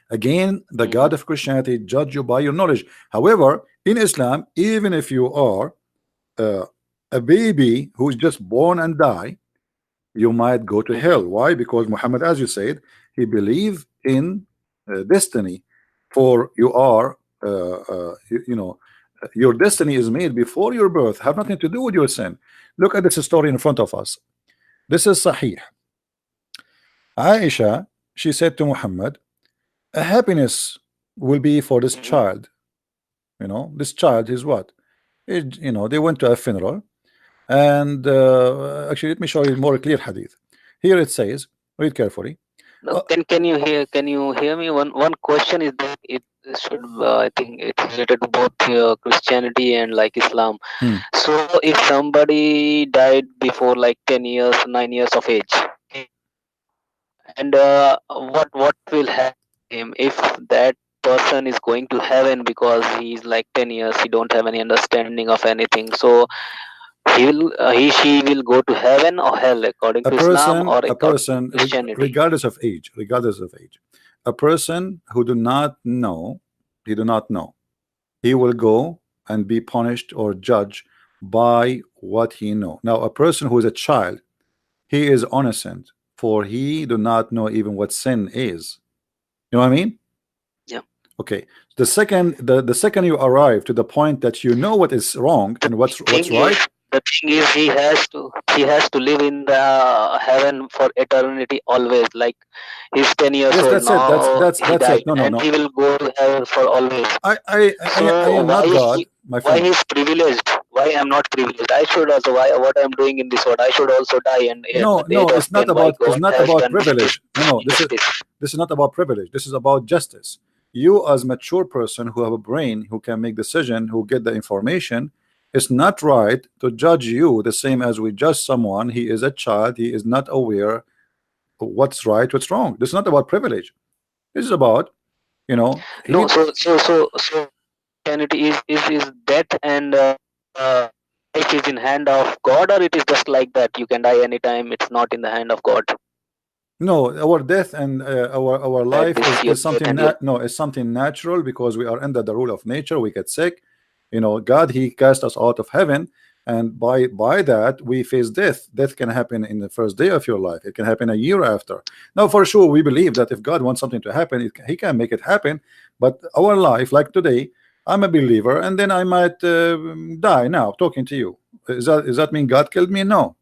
Again, the Mm-hmm. God of Christianity judge you by your knowledge. However, in Islam, even if you are uh, a baby who's just born and die, you might go to Mm-hmm. hell. Why? Because Muhammad, as you said, he believed in destiny. For you are, your destiny is made before your birth, have nothing to do with your sin. Look at this story in front of us. This is Sahih. Aisha, she said to Muhammad, a happiness will be for this Mm-hmm. child. This child is what? They went to a funeral. And actually, let me show you more clear hadith. Here it says, read carefully. No, Uh, can you hear me? One question is that it should I think it's related to both Christianity and like Islam. hmm. So if somebody died before like 10 years, 9 years of age, okay, and what will happen to him if that person is going to heaven because he's like 10 years, he don't have any understanding of anything. So he she will go to heaven or hell according A to Islam person, or a according to person, Christianity. regardless of age, a person who do not know, he will go and be punished or judged by what he know. Now, a person who is a child, he is innocent, for he do not know even what sin is. You know what I mean? Yeah. Okay. The second you arrive to the point that you know what is wrong the and what's thing is right. the thing is he has to live in the heaven for eternity always, like he's 10 years Yes, old that's it. That's now, that's he that's died it. No, no, and no. he will go to heaven for always. I So am not God, my why friend. he's privileged, why I'm not privileged? I should also, why what I'm doing in this world, I should also die, and at No, the no, date of it's not when why about God has done privilege. No, no, justice. this is not about privilege. This is about justice. You as mature person who have a brain, who can make decision, who get the information, it's not right to judge you the same as we judge someone. He is a child, he is not aware of what's right, what's wrong. This is not about privilege. This is about, No, he so Christianity is death and uh, life is in hand of God, or it is just like that you can die anytime, it's not in the hand of God, no, our death and our that life this your is death something and your. no, it's something natural because we are under the rule of nature. We get sick, God, he cast us out of heaven, and by that we face death. Death can happen in the first day of your life. It can happen a year after. Now, for sure, we believe that if God wants something to happen, he can make it happen. But our life, like today, I'm a believer, and then I might die now talking to you. Is that mean God killed me? No,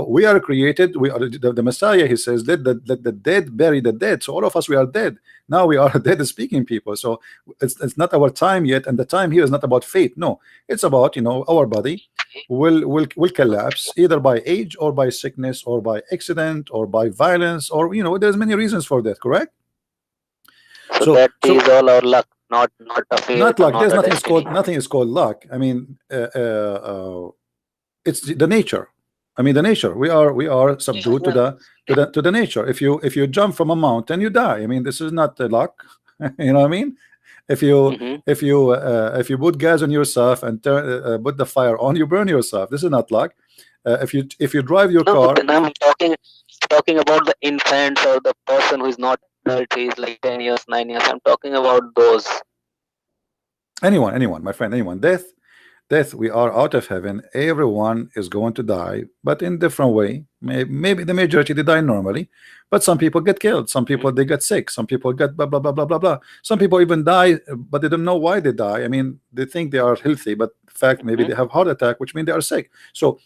we are created, we are the Messiah, he says, let the dead bury the dead. So all of us, we are dead now, we are dead speaking people. So it's not our time yet, and the time here is not about fate. No, it's about our body. will collapse either by age or by sickness or by accident or by violence, or there's many reasons for that, correct? So So that is all our luck, not a fate not or luck. not There's a nothing destiny. is called luck. I mean, it's the nature. I mean, the nature. We are Yeah, subdued to yeah. the nature. If you jump from a mountain, you die. I mean, this is not luck. You know what I mean? If you Mm-hmm. if you put gas on yourself and put the fire on, you burn yourself. This is not luck. If you drive your No, but car, then I'm talking about the infants or the person who is not adult, he is like 10 years, 9 years. I'm talking about those. anyone, my friend, anyone, death, we are out of heaven. Everyone is going to die, but in different way. Maybe the majority they die normally, but some people get killed, some Mm-hmm. people they get sick, some people get blah blah blah blah blah blah. Some people even die, but they don't know why they die. I mean, they think they are healthy, but in fact maybe Mm-hmm. they have heart attack, which means they are sick. So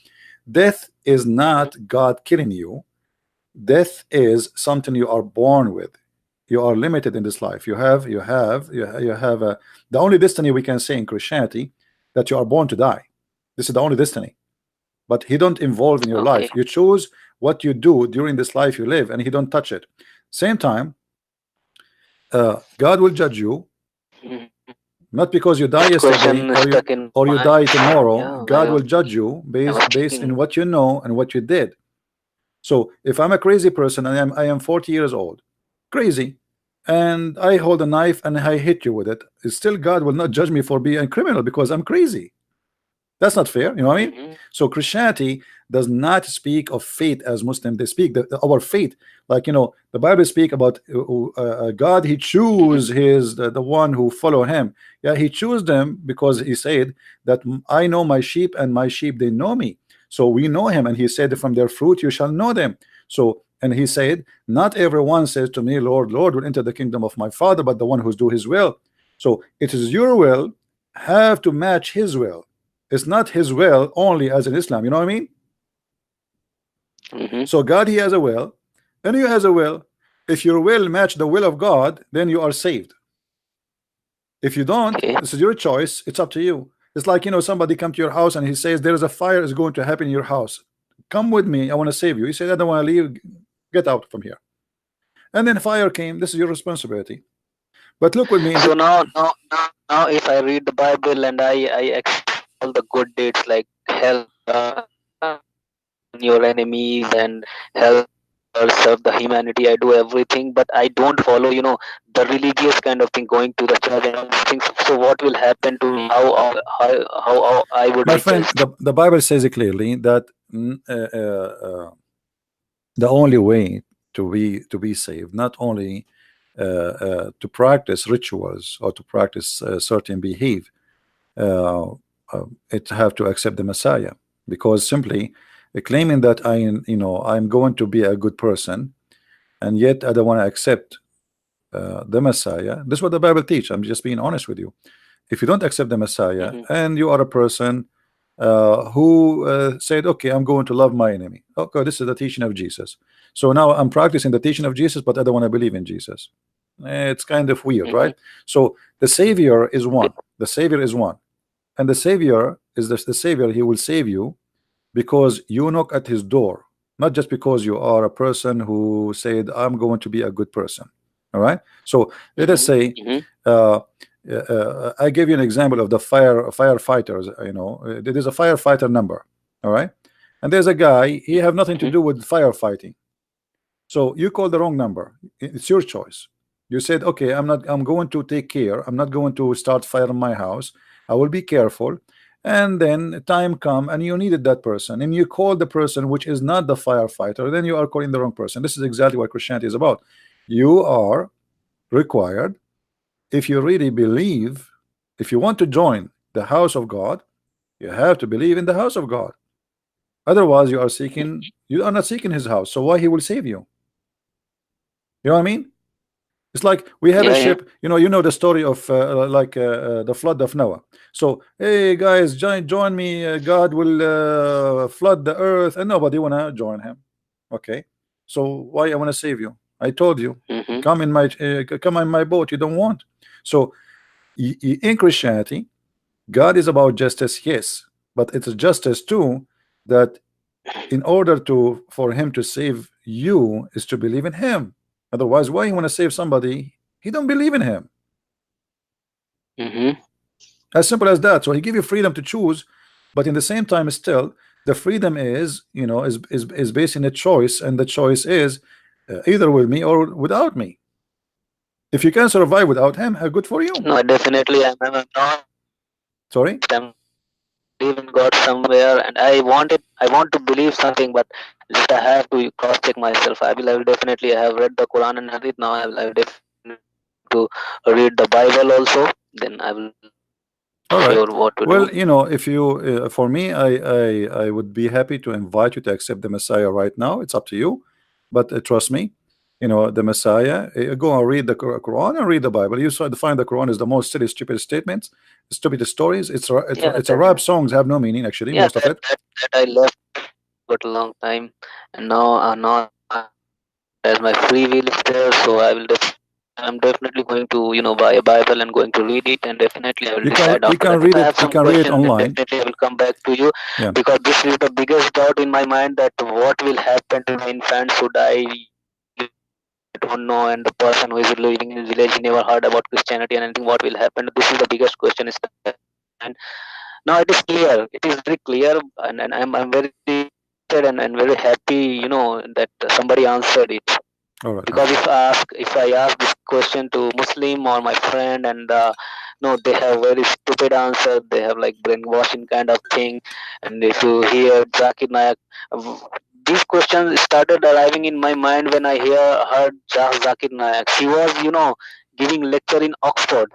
death is Mm-hmm. not God killing you. Death is something you are born with. You are limited in this life. You have the only destiny we can say in Christianity, that you are born to die. This is the only destiny, but he don't involve in your Okay. life. You choose what you do during this life you live, and he don't touch it. Same time, God will judge you, Mhm. not because you die This yesterday question is or you stuck in or you my. die tomorrow. Yeah, God will judge you I was based in thinking. what you know and what you did. So if I'm a crazy person and I am 40 years old, crazy, and I hold a knife and I hit you with it, still God will not judge me for being a criminal because I'm crazy. That's not fair, you know what I mean? Mm-hmm. So Christianity does not speak of fate as Muslim. They speak our fate, like the Bible speak about God. He Mm-hmm. choose the one who follow him. Yeah, he choose them because he said that I know my sheep and my sheep they know me. So we know him, and he said, from their fruit you shall know them. So, and he said, not everyone says to me, Lord, Lord, will enter the kingdom of my Father, but the one who's do his will. So it is your will have to match his will. It's not his will only as in Islam, you know what I mean? Mm-hmm. So God, he has a will, and you has a will. If your will match the will of God, then you are saved. If you don't, Okay. this is your choice. It's up to you. It's like somebody come to your house and he says there is a fire is going to happen in your house. Come with me. I want to save you. You say I don't want to leave. Get out from here. And then fire came. This is your responsibility. But look with me in So the now, if I read the Bible and I accept all the good deeds like help your enemies and help or serve the humanity, I do everything, but I don't follow, the religious kind of thing, going to the church and all these things. So what will happen to me? How I would my be friend, judged? the Bible says it clearly that the only way to be saved, not only to practice rituals or to practice certain behavior, uh, it have to accept the Messiah, because simply claiming that I'm going to be a good person, and yet I don't want to accept the Messiah. This is what the Bible teach. I'm just being honest with you. If you don't accept the Messiah Mm-hmm. and you are a person who said, okay, I'm going to love my enemy. Okay, this is the teaching of Jesus. So now I'm practicing the teaching of Jesus, but I don't want to believe in Jesus. It's kind of weird, Mm-hmm. right? So the Savior is Okay. one. The Savior is one. And the Savior is the Savior. He will save you because you knock at his door, not just because you are a person who said, I'm going to be a good person. All right. So let us Mm-hmm. say, Mm-hmm. uh, I gave you an example of the firefighters. There is a firefighter number. All right. And there's a guy, he have nothing to Mm-hmm. do with firefighting. So you call the wrong number. It's your choice. You said, okay, I'm going to take care. I'm not going to start fire in my house. I will be careful. And then time come and you needed that person and you call the person which is not the firefighter, then you are calling the wrong person. This is exactly what Christianity is about. You are required, if you really believe, if you want to join the house of God, you have to believe in the house of God. Otherwise, you are not seeking his house. So why he will save you? You know what I mean? It's like we have a Yeah, yeah. ship. You know the story of the flood of Noah. So, hey guys, join me. God will flood the earth, and nobody wanna join him. Okay, so why I wanna save you? I told you, Mm-hmm. come in my boat. You don't want. So, in Christianity, God is about justice, yes, but it's a justice too, that in order to for him to save you is to believe in him. Otherwise, why you want to save somebody he don't believe in him? Mm-hmm. As simple as that. So he give you freedom to choose, but in the same time, still the freedom is, is based in a choice, and the choice is either with me or without me. If you can survive without him, good for you. No, definitely I'm not. Sorry. I'm believe in God somewhere, and I want to believe something, but just I have to cross check myself. I will definitely, I have read the Quran and Hadith. Now I will definitely to read the Bible also. Then I will All right. sure what to Well, do. if you, for me, I would be happy to invite you to accept the Messiah right now. It's up to you, but trust me, the Messiah. Go and read the Quran and read the Bible. You saw find the Quran is the most silly, stupid statements, stupid stories. Yeah, It's a rap songs have no meaning actually, yeah, most of it. that I left but a long time, and now as my free will is there, so I'm definitely going to buy a Bible and going to read it, and definitely I will decide You after can that. If read I it. have You some can read it question, then online. definitely I will come back to you, Yeah. because this is the biggest doubt in my mind, that what will happen to the infants who die. I don't know, and the person who is living in the village, he never heard about Christianity and anything. What will happen? This is the biggest question. Is and now it is clear. It is very clear, and I'm very interested and very happy. That somebody answered it. All right. Because Okay. if I ask this question to Muslim or my friend, and no, they have very stupid answer. They have like brainwashing kind of thing. And if you hear Zakir Naik, these questions started arriving in my mind when I heard Zakir Naik. He was giving lecture in Oxford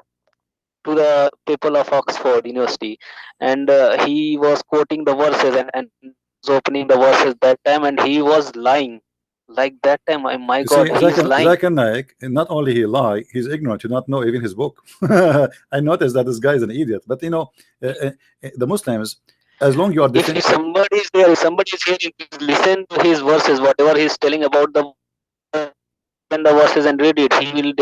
to the people of Oxford University, and he was quoting the verses, and was opening the verses that time, and he was lying. Like that time, my You see, God, he is lying. Zakir Naik, and not only he lie, he's ignorant. You not know even his book. I noticed that this guy is an idiot. But the Muslims, as long you are If defend, somebody is there, if somebody is hearing, please listen to his verses, whatever he is telling about the verses, and read it. He will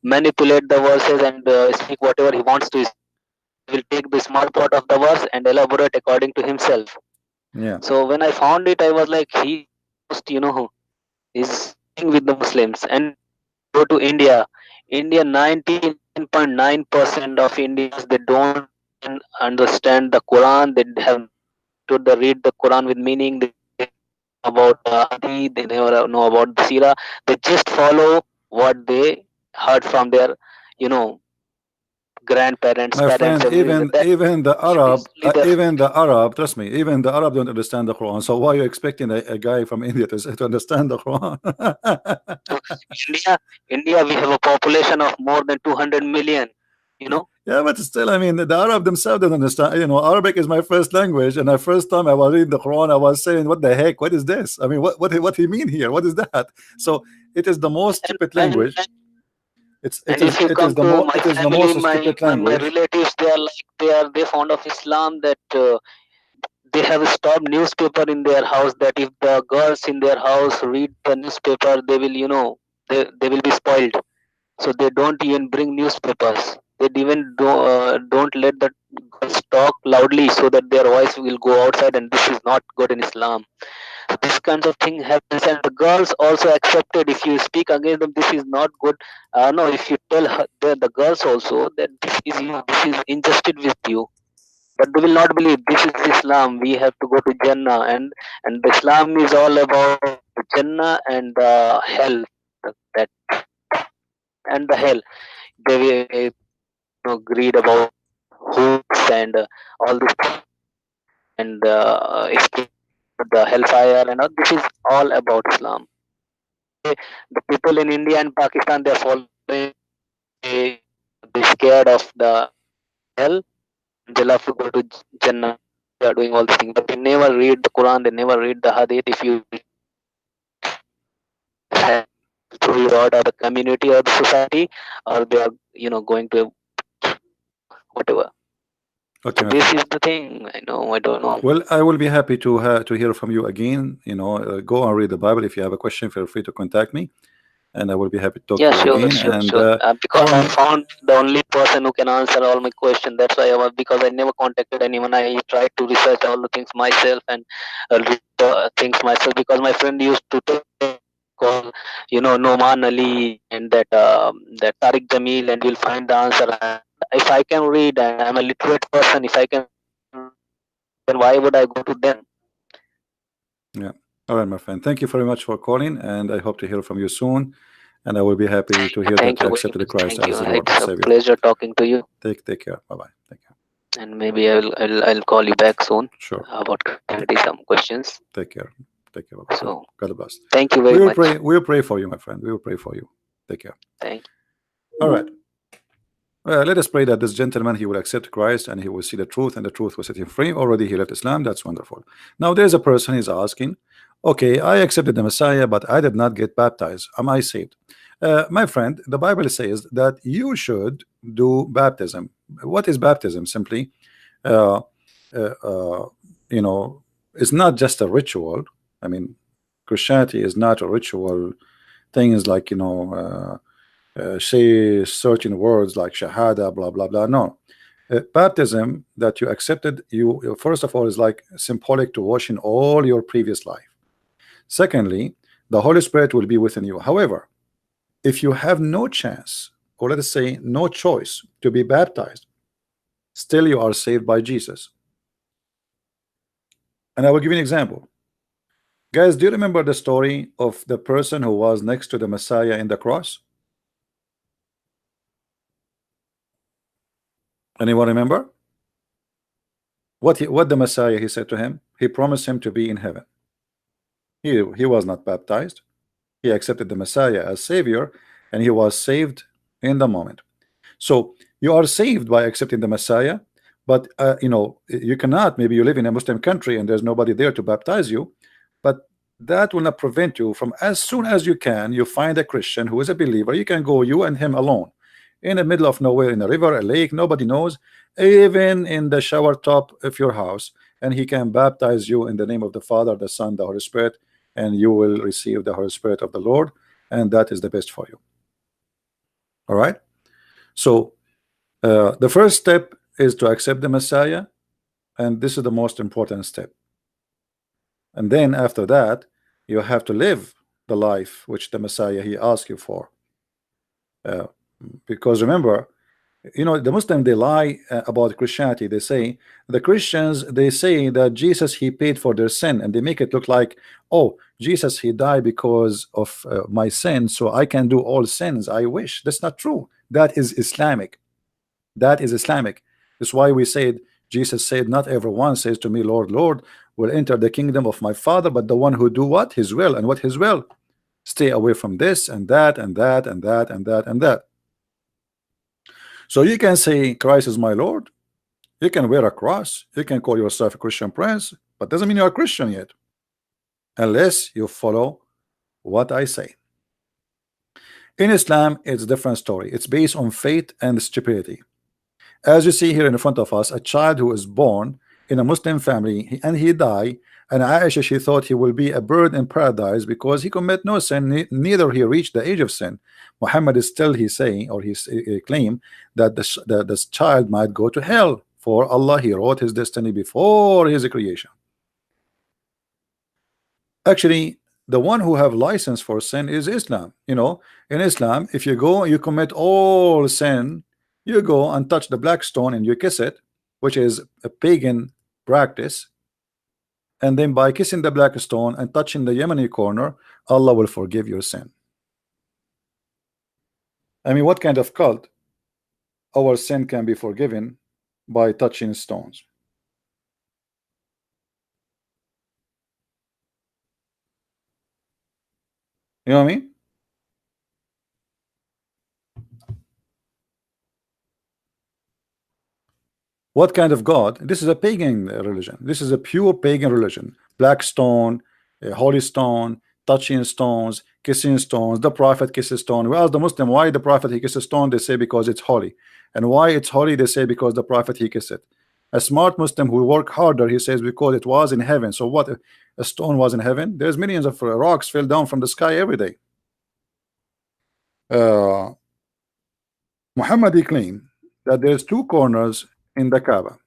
manipulate the verses and speak whatever he wants to. He will take the small part of the verse and elaborate according to himself. yeah. So when I found it, I was like, he just, is with the Muslims. And go to India. India, 99.9% of Indians, they don't understand the Quran. They have to read the Quran with meaning. They about Hadith, they never know about the Sira. They just follow what they heard from their, you know, grandparents, My parents, friend, everywhere. That is only the Even the Arab, trust me, even the Arab don't understand the Quran. So why are you expecting a guy from India to understand the Quran? India. India, we have a population of more than 200 million. You know, Yeah, but still, I mean, the Arab themselves don't understand. Arabic is my first language, and the first time I was reading the Quran, I was saying, "What the heck? What is this? I mean, what he mean here? What is that?" So it is the most and stupid and language. and if you come to my It is the family, most stupid my language. relatives, they fond of Islam, that they have stopped newspaper in their house, that if the girls in their house read the newspaper, they will they will be spoiled. So they don't even bring newspapers. They even don't let the girls talk loudly, so that their voice will go outside, and this is not good in Islam. So this kinds of thing happens, and the girls also accepted. If you speak against them, this is not good. No, if you tell the girls also that this is injustice with you, but they will not believe. This is Islam. We have to go to Jannah, and Islam is all about Jannah and hell. That and the hell. They will read about hooks and all this thing, and explain the hellfire, and all. This is all about Islam. The people in India and Pakistan, they are following. They scared of the hell. They love to go to Jannah. They are doing all these things, but they never read the Quran. They never read the Hadith. If you have throw you out of the community or the society, or they are going to whatever. Okay, So my this friend. is the thing. I know. I don't know. Well, I will be happy to hear from you again. Go and read the Bible. If you have a question, feel free to contact me. and I will be happy to talk Yeah, to you sure, again. sure, And sure. Because I from found the only person who can answer all my questions. That's why I was, because I never contacted anyone. I tried to research all the things myself and read the things myself. Because my friend used to call, Noman Ali and that Tariq Jamil, and we'll find the answer. And if I can read, and I'm a literate person, if I can, then why would I go to them? yeah, all right, my friend. Thank you very much for calling, and I hope to hear from you soon. And I will be happy to hear that Thank you you very accepted much. Christ Thank you. as the Lord It's and a Savior. pleasure talking to you. Take care. Bye bye. Thank you. And maybe I'll call you back soon Sure. about Christianity, some questions. Take care. Take care. Bye bye. So God bless. thank you We very will much. pray. We will pray for you, my friend. We will pray for you. Take care. Thank All right. Let us pray that this gentleman, he will accept Christ and he will see the truth, and the truth will set him free. Already he left Islam. That's wonderful. Now there's a person is asking, okay, I accepted the Messiah, but I did not get baptized. Am I saved? My friend, the Bible says that you should do baptism. What is baptism? Simply, uh, uh, uh, you know, it's not just a ritual. I mean, Christianity is not a ritual. Things like, say certain words like shahada, blah blah blah. No, baptism that you accepted, you first of all is like symbolic to washing all your previous life. Secondly, the Holy Spirit will be within you. However, if you have no chance, or let us say no choice to be baptized, still you are saved by Jesus. And I will give you an example. Guys, do you remember the story of the person who was next to the Messiah in the cross? Anyone remember? What the Messiah, he said to him? He promised him to be in heaven. He was not baptized. He accepted the Messiah as Savior, and he was saved in the moment. So you are saved by accepting the Messiah, but you cannot. Maybe you live in a Muslim country and there's nobody there to baptize you, but that will not prevent you from, as soon as you can, you find a Christian who is a believer. You can go, you and him alone, in the middle of nowhere, in a river, a lake, nobody knows, even in the shower top of your house, and he can baptize you in the name of the Father, the Son, the Holy Spirit, and you will receive the Holy Spirit of the Lord, and that is the best for you. All right. So the first step is to accept the Messiah, and this is the most important step. And then after that, you have to live the life which the Messiah he asked you for. Because remember, the Muslim, they lie about Christianity. They say the Christians, they say that Jesus, he paid for their sin, and they make it look like, oh, Jesus, he died because of my sin, so I can do all sins I wish. That's not true. That is Islamic. That is Islamic. That's why we said, Jesus said, not everyone says to me, Lord, Lord, will enter the kingdom of my Father, but the one who do what? His will. And what his will? Stay away from this and that and that and that and that and that. So you can say Christ is my Lord. You can wear a cross. You can call yourself a Christian prince, but doesn't mean you're a Christian yet, unless you follow what I say. In Islam, it's a different story. It's based on faith and stupidity. As you see here in front of us, a child who is born in a Muslim family and he died, and Aisha, she thought he will be a bird in paradise because he commit no sin, neither he reached the age of sin. Muhammad is still, he saying, or he claim that this child might go to hell, for Allah, he wrote his destiny before his creation. Actually, the one who have license for sin is Islam. In Islam, if you go, you commit all sin, you go and touch the black stone and you kiss it, which is a pagan practice, and then by kissing the black stone and touching the Yemeni corner, Allah will forgive your sin. I mean, what kind of cult? Our sin can be forgiven by touching stones. You know what I mean? What kind of God? This is a pagan religion. This is a pure pagan religion. Black stone, a holy stone, touching stones, kissing stones. The prophet kisses stone. We ask the Muslim why the prophet he kisses stone. They say because it's holy. And why it's holy? They say because the prophet he kissed it. A smart Muslim who work harder, he says because it was in heaven. So what? A stone was in heaven? There's millions of rocks fell down from the sky every day. uh, Muhammad he claimed that there's two corners in the Kaaba,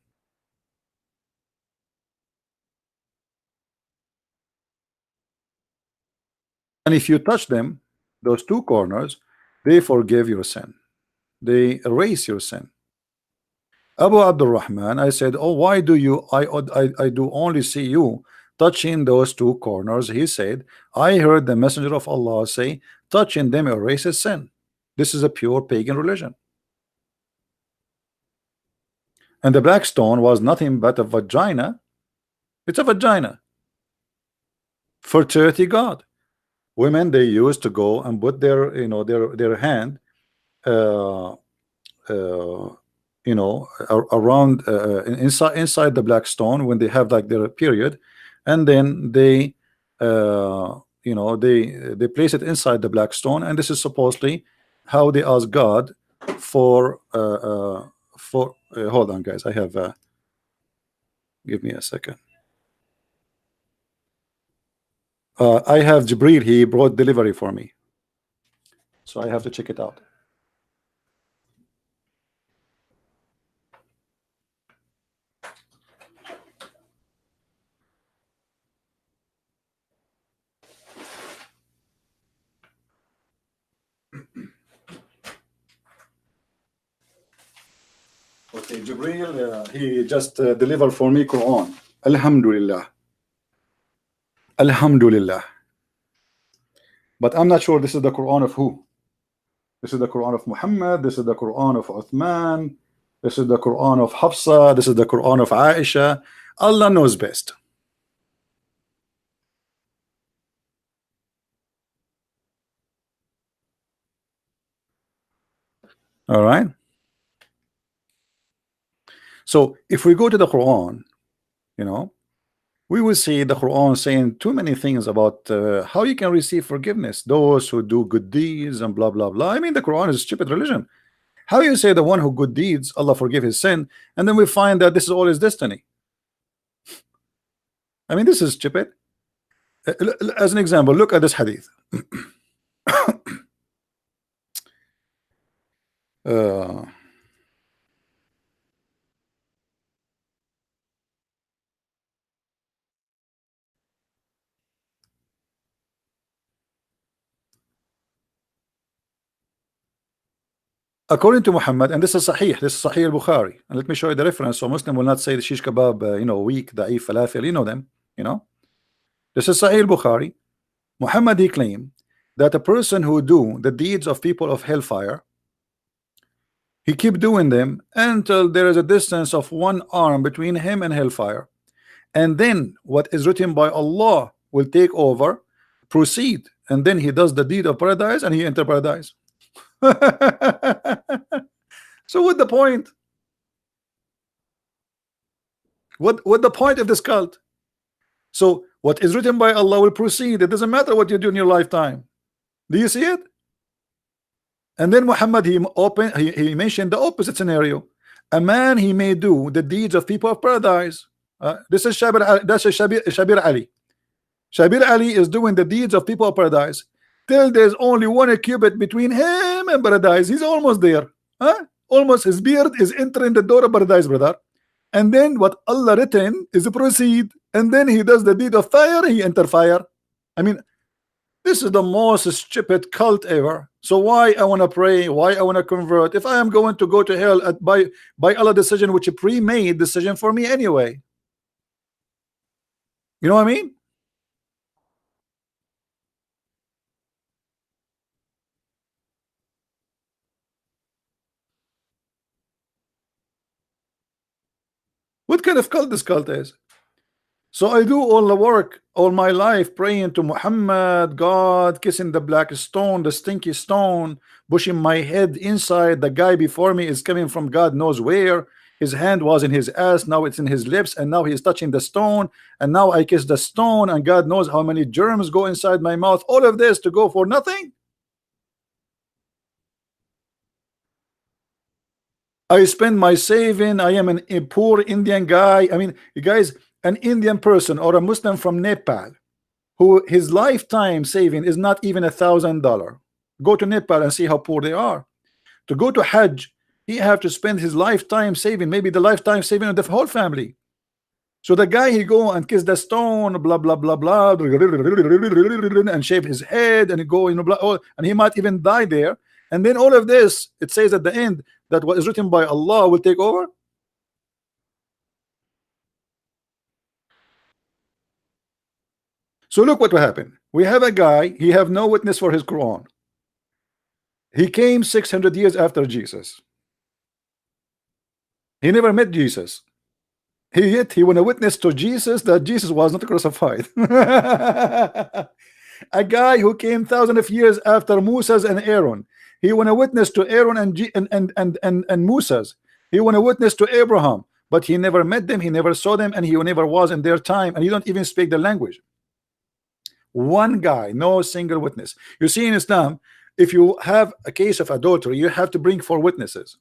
and if you touch them, those two corners, they forgive your sin, they erase your sin. Abu Abdul Rahman, I said, oh, why do you I do only see you touching those two corners? He said, I heard the messenger of Allah say, touching them erases sin. This is a pure pagan religion. And the black stone was nothing but a vagina. It's a vagina. Fertility god. Women, they used to go and put their, you know, their hand uh, you know, around inside the black stone when they have like their period, and then they you know, they place it inside the black stone, and this is supposedly how they ask God for hold on guys, I have give me a second. I have Jibril, he brought delivery for me, so I have to check it out. Okay, Jibril, he just delivered for me Quran. Alhamdulillah. Alhamdulillah. But I'm not sure this is the Quran of who. This is the Quran of Muhammad. This is the Quran of Uthman. This is the Quran of Hafsa. This is the Quran of Aisha. Allah knows best. All right. So if we go to the Quran, you know, we will see the Quran saying too many things about how you can receive forgiveness, those who do good deeds and blah blah blah. I mean, the Quran is a stupid religion. How you say the one who good deeds, Allah forgive his sin, and then we find that this is all his destiny? I mean, this is stupid. As an example, look at this hadith. According to Muhammad, and this is Sahih, this is Sahih al-Bukhari, and let me show you the reference so Muslim will not say the shish kebab, you know, weak, da'if, falafel, you know them, you know. This is Sahih al-Bukhari. Muhammad he claimed that a person who do the deeds of people of hellfire, he keep doing them until there is a distance of one arm between him and hellfire, and then what is written by Allah will take over, proceed, and then he does the deed of paradise and he enter paradise. So what the point? What the point of this cult? So what is written by Allah will proceed. It doesn't matter what you do in your lifetime. Do you see it? And then Muhammad he mentioned the opposite scenario. A man he may do the deeds of people of paradise. This is Shabir Ali. Shabir Ali is doing the deeds of people of paradise till there's only one cubit between him and paradise. He's almost there. Almost his beard is entering the door of paradise, brother. And then what Allah written is to proceed, and then he does the deed of fire, he enter fire. I mean, this is the most stupid cult ever. So why I want to pray, why I want to convert, if I am going to go to hell by Allah decision, which a pre-made decision for me anyway? You know what I mean? What kind of cult this cult is? So I do all the work all my life praying to Muhammad, God, kissing the black stone, the stinky stone, pushing my head inside. The guy before me is coming from God knows where. His hand was in his ass, now it's in his lips, and now he is touching the stone, and now I kiss the stone, and God knows how many germs go inside my mouth. All of this to go for nothing. I spend my saving. I am a poor Indian guy. I mean, you guys, an Indian person or a Muslim from Nepal who his lifetime saving is not even $1,000. Go to Nepal and see how poor they are. To go to Hajj, he have to spend his lifetime saving, maybe the lifetime saving of the whole family. So the guy, he go and kiss the stone, blah blah blah blah, and shave his head and go, blah, and he might even die there. And then all of this, it says at the end that what is written by Allah will take over. So look what will happen. We have a guy, he have no witness for his Quran. He came 600 years after Jesus. He never met Jesus. Yet he want a witness to Jesus that Jesus was not crucified. A guy who came thousands of years after Moses and Aaron. He want a witness to Aaron and Moses. He want a witness to Abraham, but he never met them, he never saw them, and he never was in their time, and he don't even speak the language. One guy, no single witness. You see, in Islam, if you have a case of adultery, you have to bring 4 witnesses.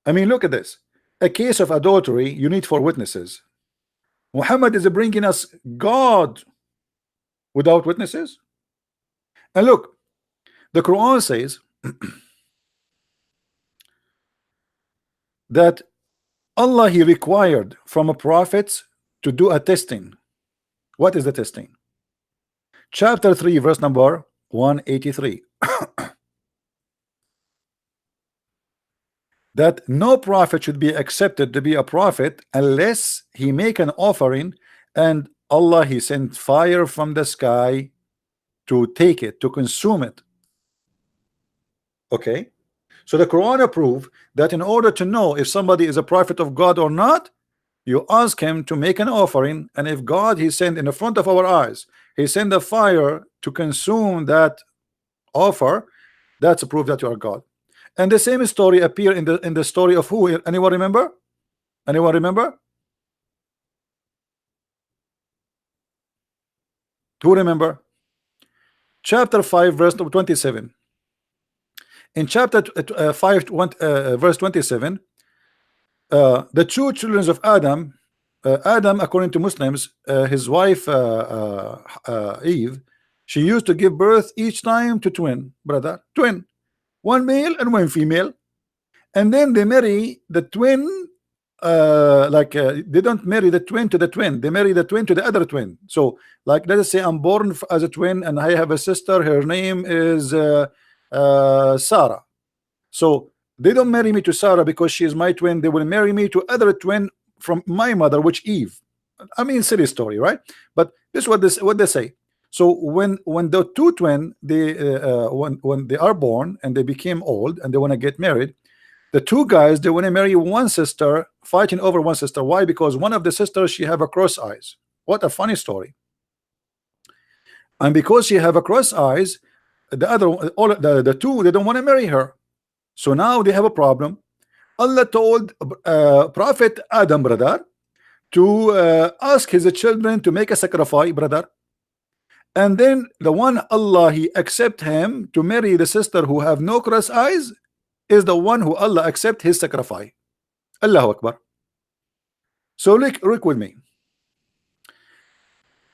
I mean, look at this. A case of adultery, you need 4 witnesses. Muhammad is bringing us God without witnesses. And look, the Quran says that Allah, he required from a prophet to do a testing. What is the testing? Chapter 3, verse number 183. That no prophet should be accepted to be a prophet unless he make an offering, and Allah, he sent fire from the sky to take it, to consume it. Okay, so the Quran approved that in order to know if somebody is a prophet of God or not, you ask him to make an offering, and if God, he sent in the front of our eyes, he sent a fire to consume that offer, that's a proof that you are God. And the same story appear in the story of who? Anyone remember? Anyone remember? Who remember? Chapter 5, verse 27. In chapter 5, verse 27, the 2 children of Adam, Adam, according to Muslims, his wife Eve, she used to give birth each time to twin, one male and one female, and then they marry the twin. They don't marry the twin to the twin, they marry the twin to the other twin. So, like, let us say I'm born as a twin and I have a sister, her name is Sarah. So they don't marry me to Sarah because she is my twin, they will marry me to other twin from my mother, which Eve. I mean, silly story, right? But this is what they say. So when the 2 twin, they when they are born and they became old and they want to get married, the 2 guys, they want to marry one sister, fighting over one sister. Why? Because one of the sisters, she have a cross eyes. What a funny story. And because she have a cross eyes, the other, all the 2, they don't want to marry her. So now they have a problem. Allah told Prophet Adam, brother, to ask his children to make a sacrifice, brother. And then the one Allah, he accept him to marry the sister who have no cross eyes, is the one who Allah accept his sacrifice. Allahu Akbar. So look with me.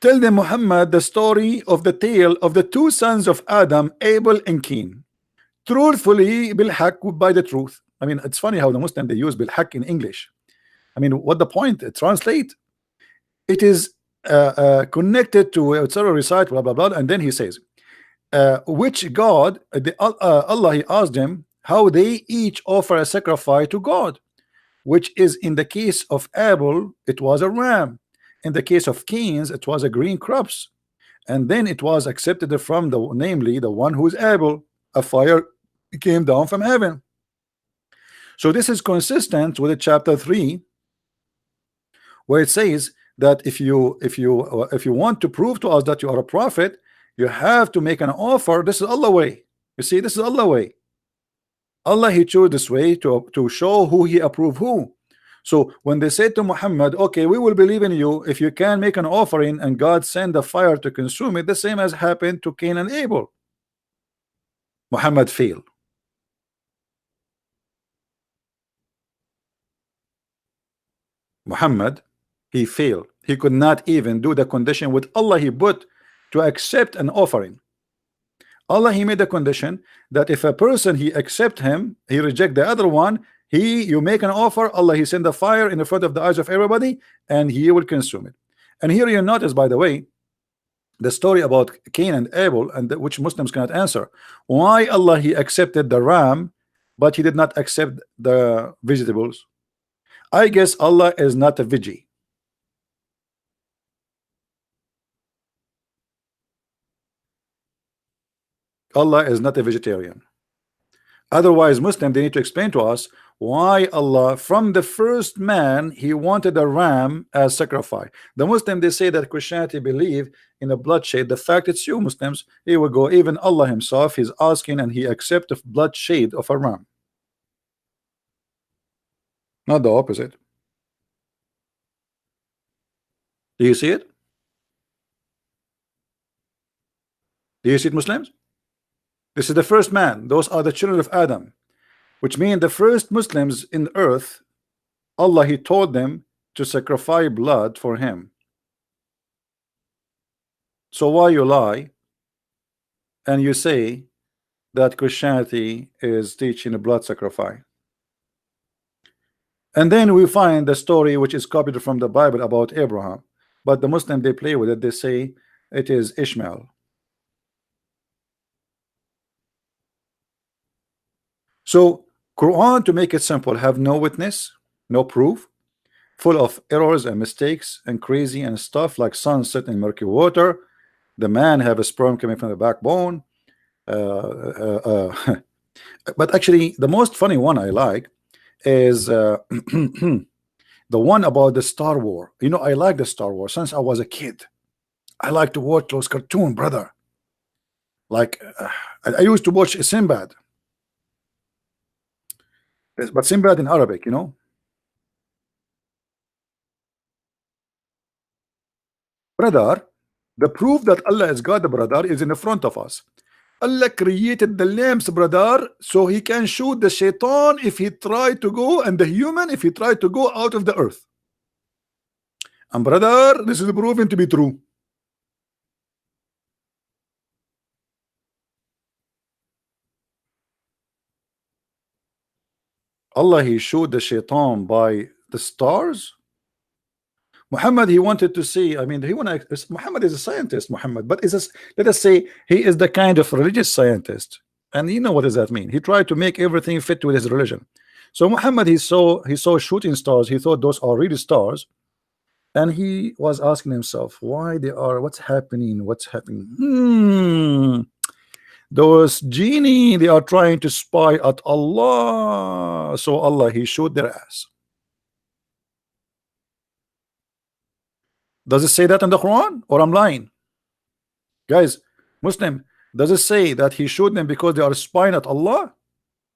Tell them, Muhammad, the story of the tale of the 2 sons of Adam, Abel and Cain. Truthfully, bil-haq, by the truth. I mean, it's funny how the Muslim, they use bil-haq in English. I mean, what the point? Translate. It is connected to recite blah blah blah, and then he says, which God, Allah, he asked them how they each offer a sacrifice to God, which is in the case of Abel, it was a ram. In the case of Cain, it was a green crops, and then it was accepted from namely the one who's Abel. A fire came down from heaven. So this is consistent with chapter 3, where it says that if you want to prove to us that you are a prophet, you have to make an offer. This is Allah way. You see, this is Allah way. Allah, he chose this way to show who he approved who. So when they said to Muhammad, okay, we will believe in you if you can make an offering and God send a fire to consume it, the same as happened to Cain and Abel. Muhammad failed. Muhammad, he failed. He could not even do the condition with Allah he put to accept an offering. Allah, he made a condition that if a person he accept him, he reject the other one, you make an offer, Allah he send the fire in the front of the eyes of everybody, and he will consume it. And here you notice, by the way, the story about Cain and Abel, and which Muslims cannot answer. Why Allah he accepted the ram, but he did not accept the vegetables? I guess Allah is not a veggie. Allah is not a vegetarian. Otherwise, Muslim, they need to explain to us why Allah, from the first man, he wanted a ram as sacrifice. The Muslim, they say that Christianity believe in a bloodshed. The fact it's you Muslims, he will go, even Allah himself, he's asking and he accept the bloodshed of a ram, not the opposite. Do you see it? Do you see it, Muslims? This is the first man. Those are the children of Adam, which means the first Muslims in earth, Allah he told them to sacrifice blood for him. So why you lie and you say that Christianity is teaching a blood sacrifice? And then we find the story which is copied from the Bible about Abraham, but the Muslim, they play with it. They say it is Ishmael. So Quran, to make it simple, have no witness, no proof, full of errors and mistakes and crazy and stuff like sun set in murky water. The man have a sperm coming from the backbone. But actually, the most funny one I like is the one about the Star Wars. You know, I like the Star Wars since I was a kid. I like to watch those cartoons, brother. Like I used to watch Sinbad. But Sinbad in Arabic, you know. Brother, the proof that Allah is God, brother, is in the front of us. Allah created the lamps, brother, so he can shoot the shaitan if he tried to go, and the human if he tried to go out of the earth. And brother, this is proven to be true. Allah he showed the shaitan by the stars. Muhammad, he wanted to see, I mean, Muhammad is a scientist, Muhammad, but let us say he is the kind of religious scientist, and you know what does that mean? He tried to make everything fit with his religion. So Muhammad, he saw shooting stars, he thought those are really stars, and he was asking himself why they are, what's happening. Those genie, they are trying to spy at Allah. So Allah, he showed their ass. Does it say that in the Quran, or I'm lying? Guys, Muslim, does it say that he showed them because they are spying at Allah?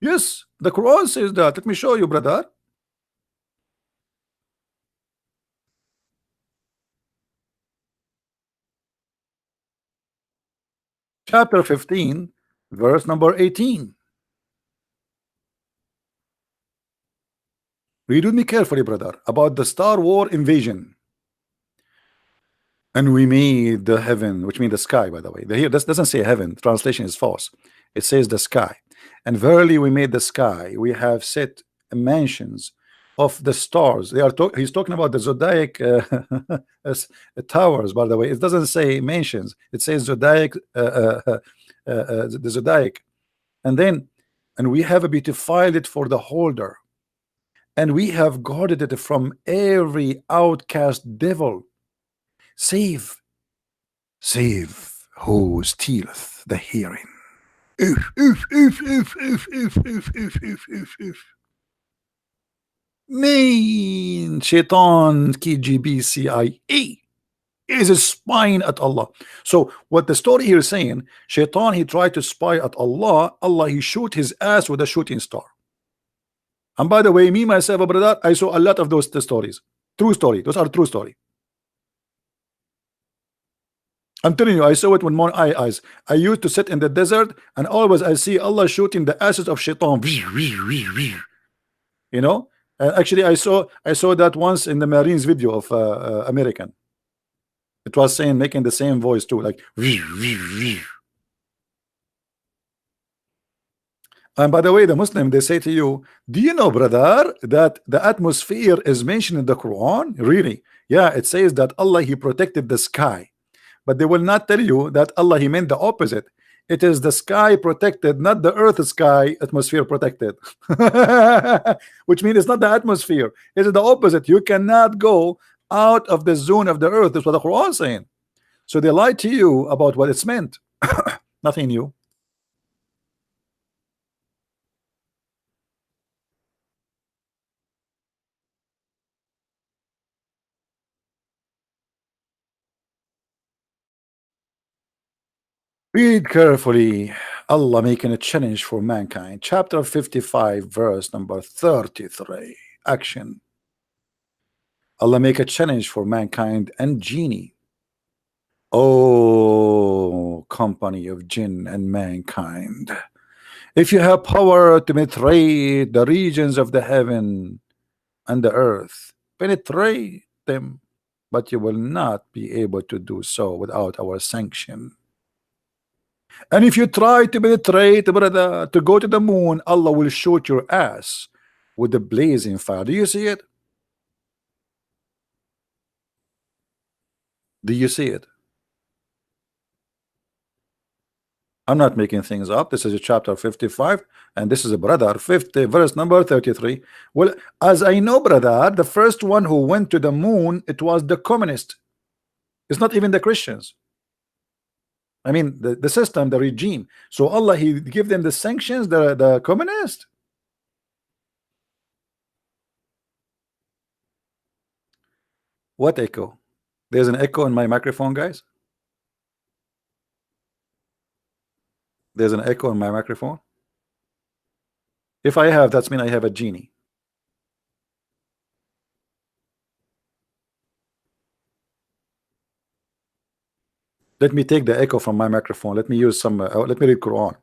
Yes, the Quran says that. Let me show you, brother. Chapter 15, verse number 18. Read with me carefully, brother, about the Star Wars invasion. And we made the heaven, which means the sky, by the way. Here, this doesn't say heaven. Translation is false. It says the sky. And verily we made the sky. We have set mansions of the stars. He's talking about the zodiac towers, by the way. It doesn't say mansions. It says zodiac, the zodiac. And we have beautified it for the holder. And we have guarded it from every outcast devil. Save who stealeth the hearing. Main shaitan KGB CIA is spying at Allah. So what the story here is saying, shaitan, he tried to spy at Allah. Allah, he shoot his ass with a shooting star. And by the way, me myself, brother, I saw a lot of those stories. True story. Those are true story. I'm telling you, I saw it with my eyes. I used to sit in the desert, and always I see Allah shooting the asses of shaitan. You know, actually, I saw that once in the Marines video of American. It was saying, making the same voice too, like. And by the way, the Muslim, they say to you, do you know, brother, that the atmosphere is mentioned in the Quran? Really? Yeah, it says that Allah, He protected the sky. But they will not tell you that Allah, He meant the opposite. It is the sky protected, not the earth sky atmosphere protected. Which means it's not the atmosphere. It's the opposite. You cannot go out of the zone of the earth. That's what the Quran is saying. So they lied to you about what it's meant. Nothing new. Read carefully. Allah making a challenge for mankind. Chapter 55, verse number 33. Action. Allah make a challenge for mankind and genie. Oh, company of jinn and mankind. If you have power to penetrate the regions of the heaven and the earth, penetrate them, but you will not be able to do so without our sanction. And if you try to penetrate, brother, to go to the moon, Allah will shoot your ass with the blazing fire. Do you see it? Do you see it? I'm not making things up. This is a chapter 55, and this is a brother 50, verse number 33. Well, as I know, brother, the first one who went to the moon, it was the communist. It's not even the Christians. I mean, the system, the regime. So Allah, He give them the sanctions, the communist. What echo? There's an echo in my microphone, guys. There's an echo in my microphone. If I have, that's mean I have a genie. Let me take the echo from my microphone. Let me use some. Let me read Quran.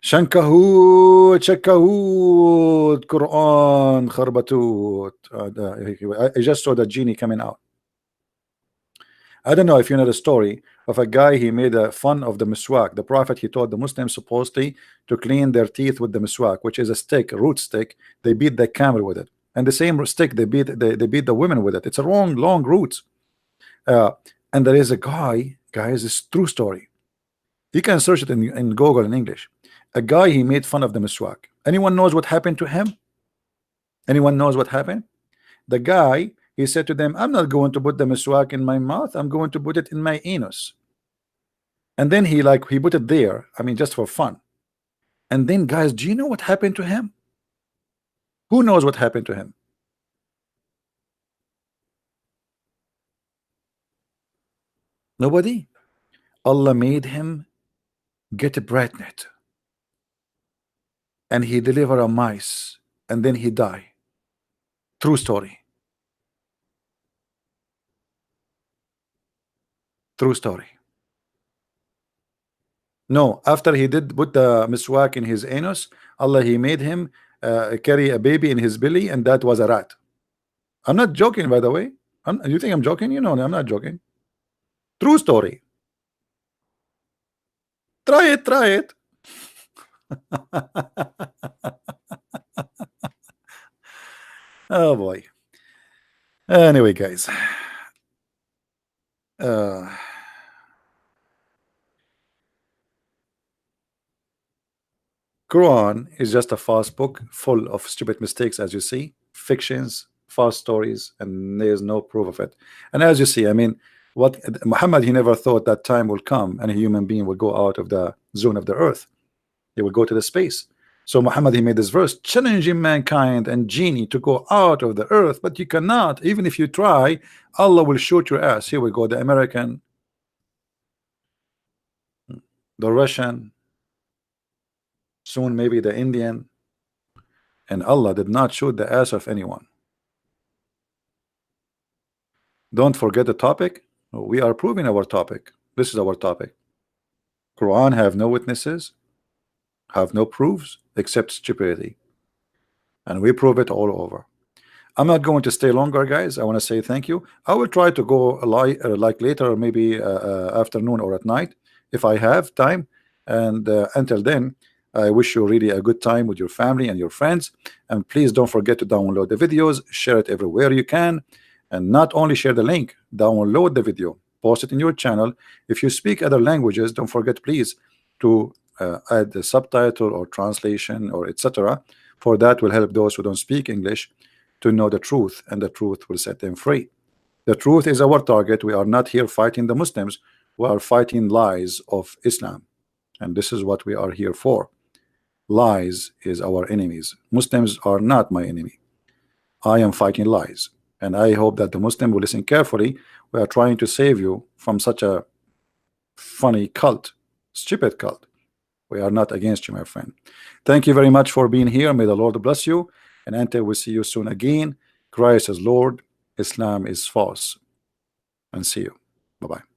Shankahut, Shakahut, Quran, Kharbatut. I just saw the genie coming out. I don't know if you know the story of a guy. He made a fun of the miswak. The Prophet, he taught the Muslims supposedly to clean their teeth with the miswak, which is a stick, a root stick. They beat the camel with it, and the same stick they beat the women with it. It's a long roots. And there is a guy, guys, it's true story. You can search it in Google in English. A guy, he made fun of the miswak. Anyone knows what happened to him? Anyone knows what happened? The guy, he said to them, I'm not going to put the miswak in my mouth. I'm going to put it in my anus. And then he put it there. I mean, just for fun. And then, guys, do you know what happened to him? Who knows what happened to him? Nobody. Allah made him get a pregnant, and he delivered a mice, and then he died. True story. True story. No, after he did put the miswak in his anus, Allah, he made him carry a baby in his belly, and that was a rat. I'm not joking, by the way. You think I'm joking? You know, I'm not joking. True story. Try it, try it. Oh boy. Anyway, guys. Quran is just a fast book full of stupid mistakes, as you see, fictions, false stories, and there's no proof of it. And as you see, I mean, what Muhammad, he never thought that time will come and a human being will go out of the zone of the earth. He will go to the space. So Muhammad, he made this verse challenging mankind and genie to go out of the earth, but you cannot. Even if you try, Allah will shoot your ass. Here we go, the American, the Russian, soon maybe the Indian, and Allah did not shoot the ass of anyone. Don't forget the topic. We are proving our topic. This is our topic. Quran have no witnesses, have no proofs except stupidity, and we prove it all over. I'm not going to stay longer, guys. I want to say thank you. I will try to go like later, maybe afternoon or at night if I have time. And until then, I wish you really a good time with your family and your friends. And please don't forget to download the videos, share it everywhere you can, and not only share the link, download the video, post it in your channel. If you speak other languages, don't forget please to add the subtitle or translation or etc. For that will help those who don't speak English to know the truth, and the truth will set them free. The truth is our target. We are not here fighting the Muslims. We are fighting lies of Islam, and this is what we are here for. Lies is our enemies. Muslims are not my enemy. I am fighting lies, and I hope that the Muslim will listen carefully. We are trying to save you from such a funny cult, stupid cult. We are not against you, my friend. Thank you very much for being here. May the Lord bless you, and until we see you soon again, Christ is Lord, Islam is false, and see you. Bye-bye.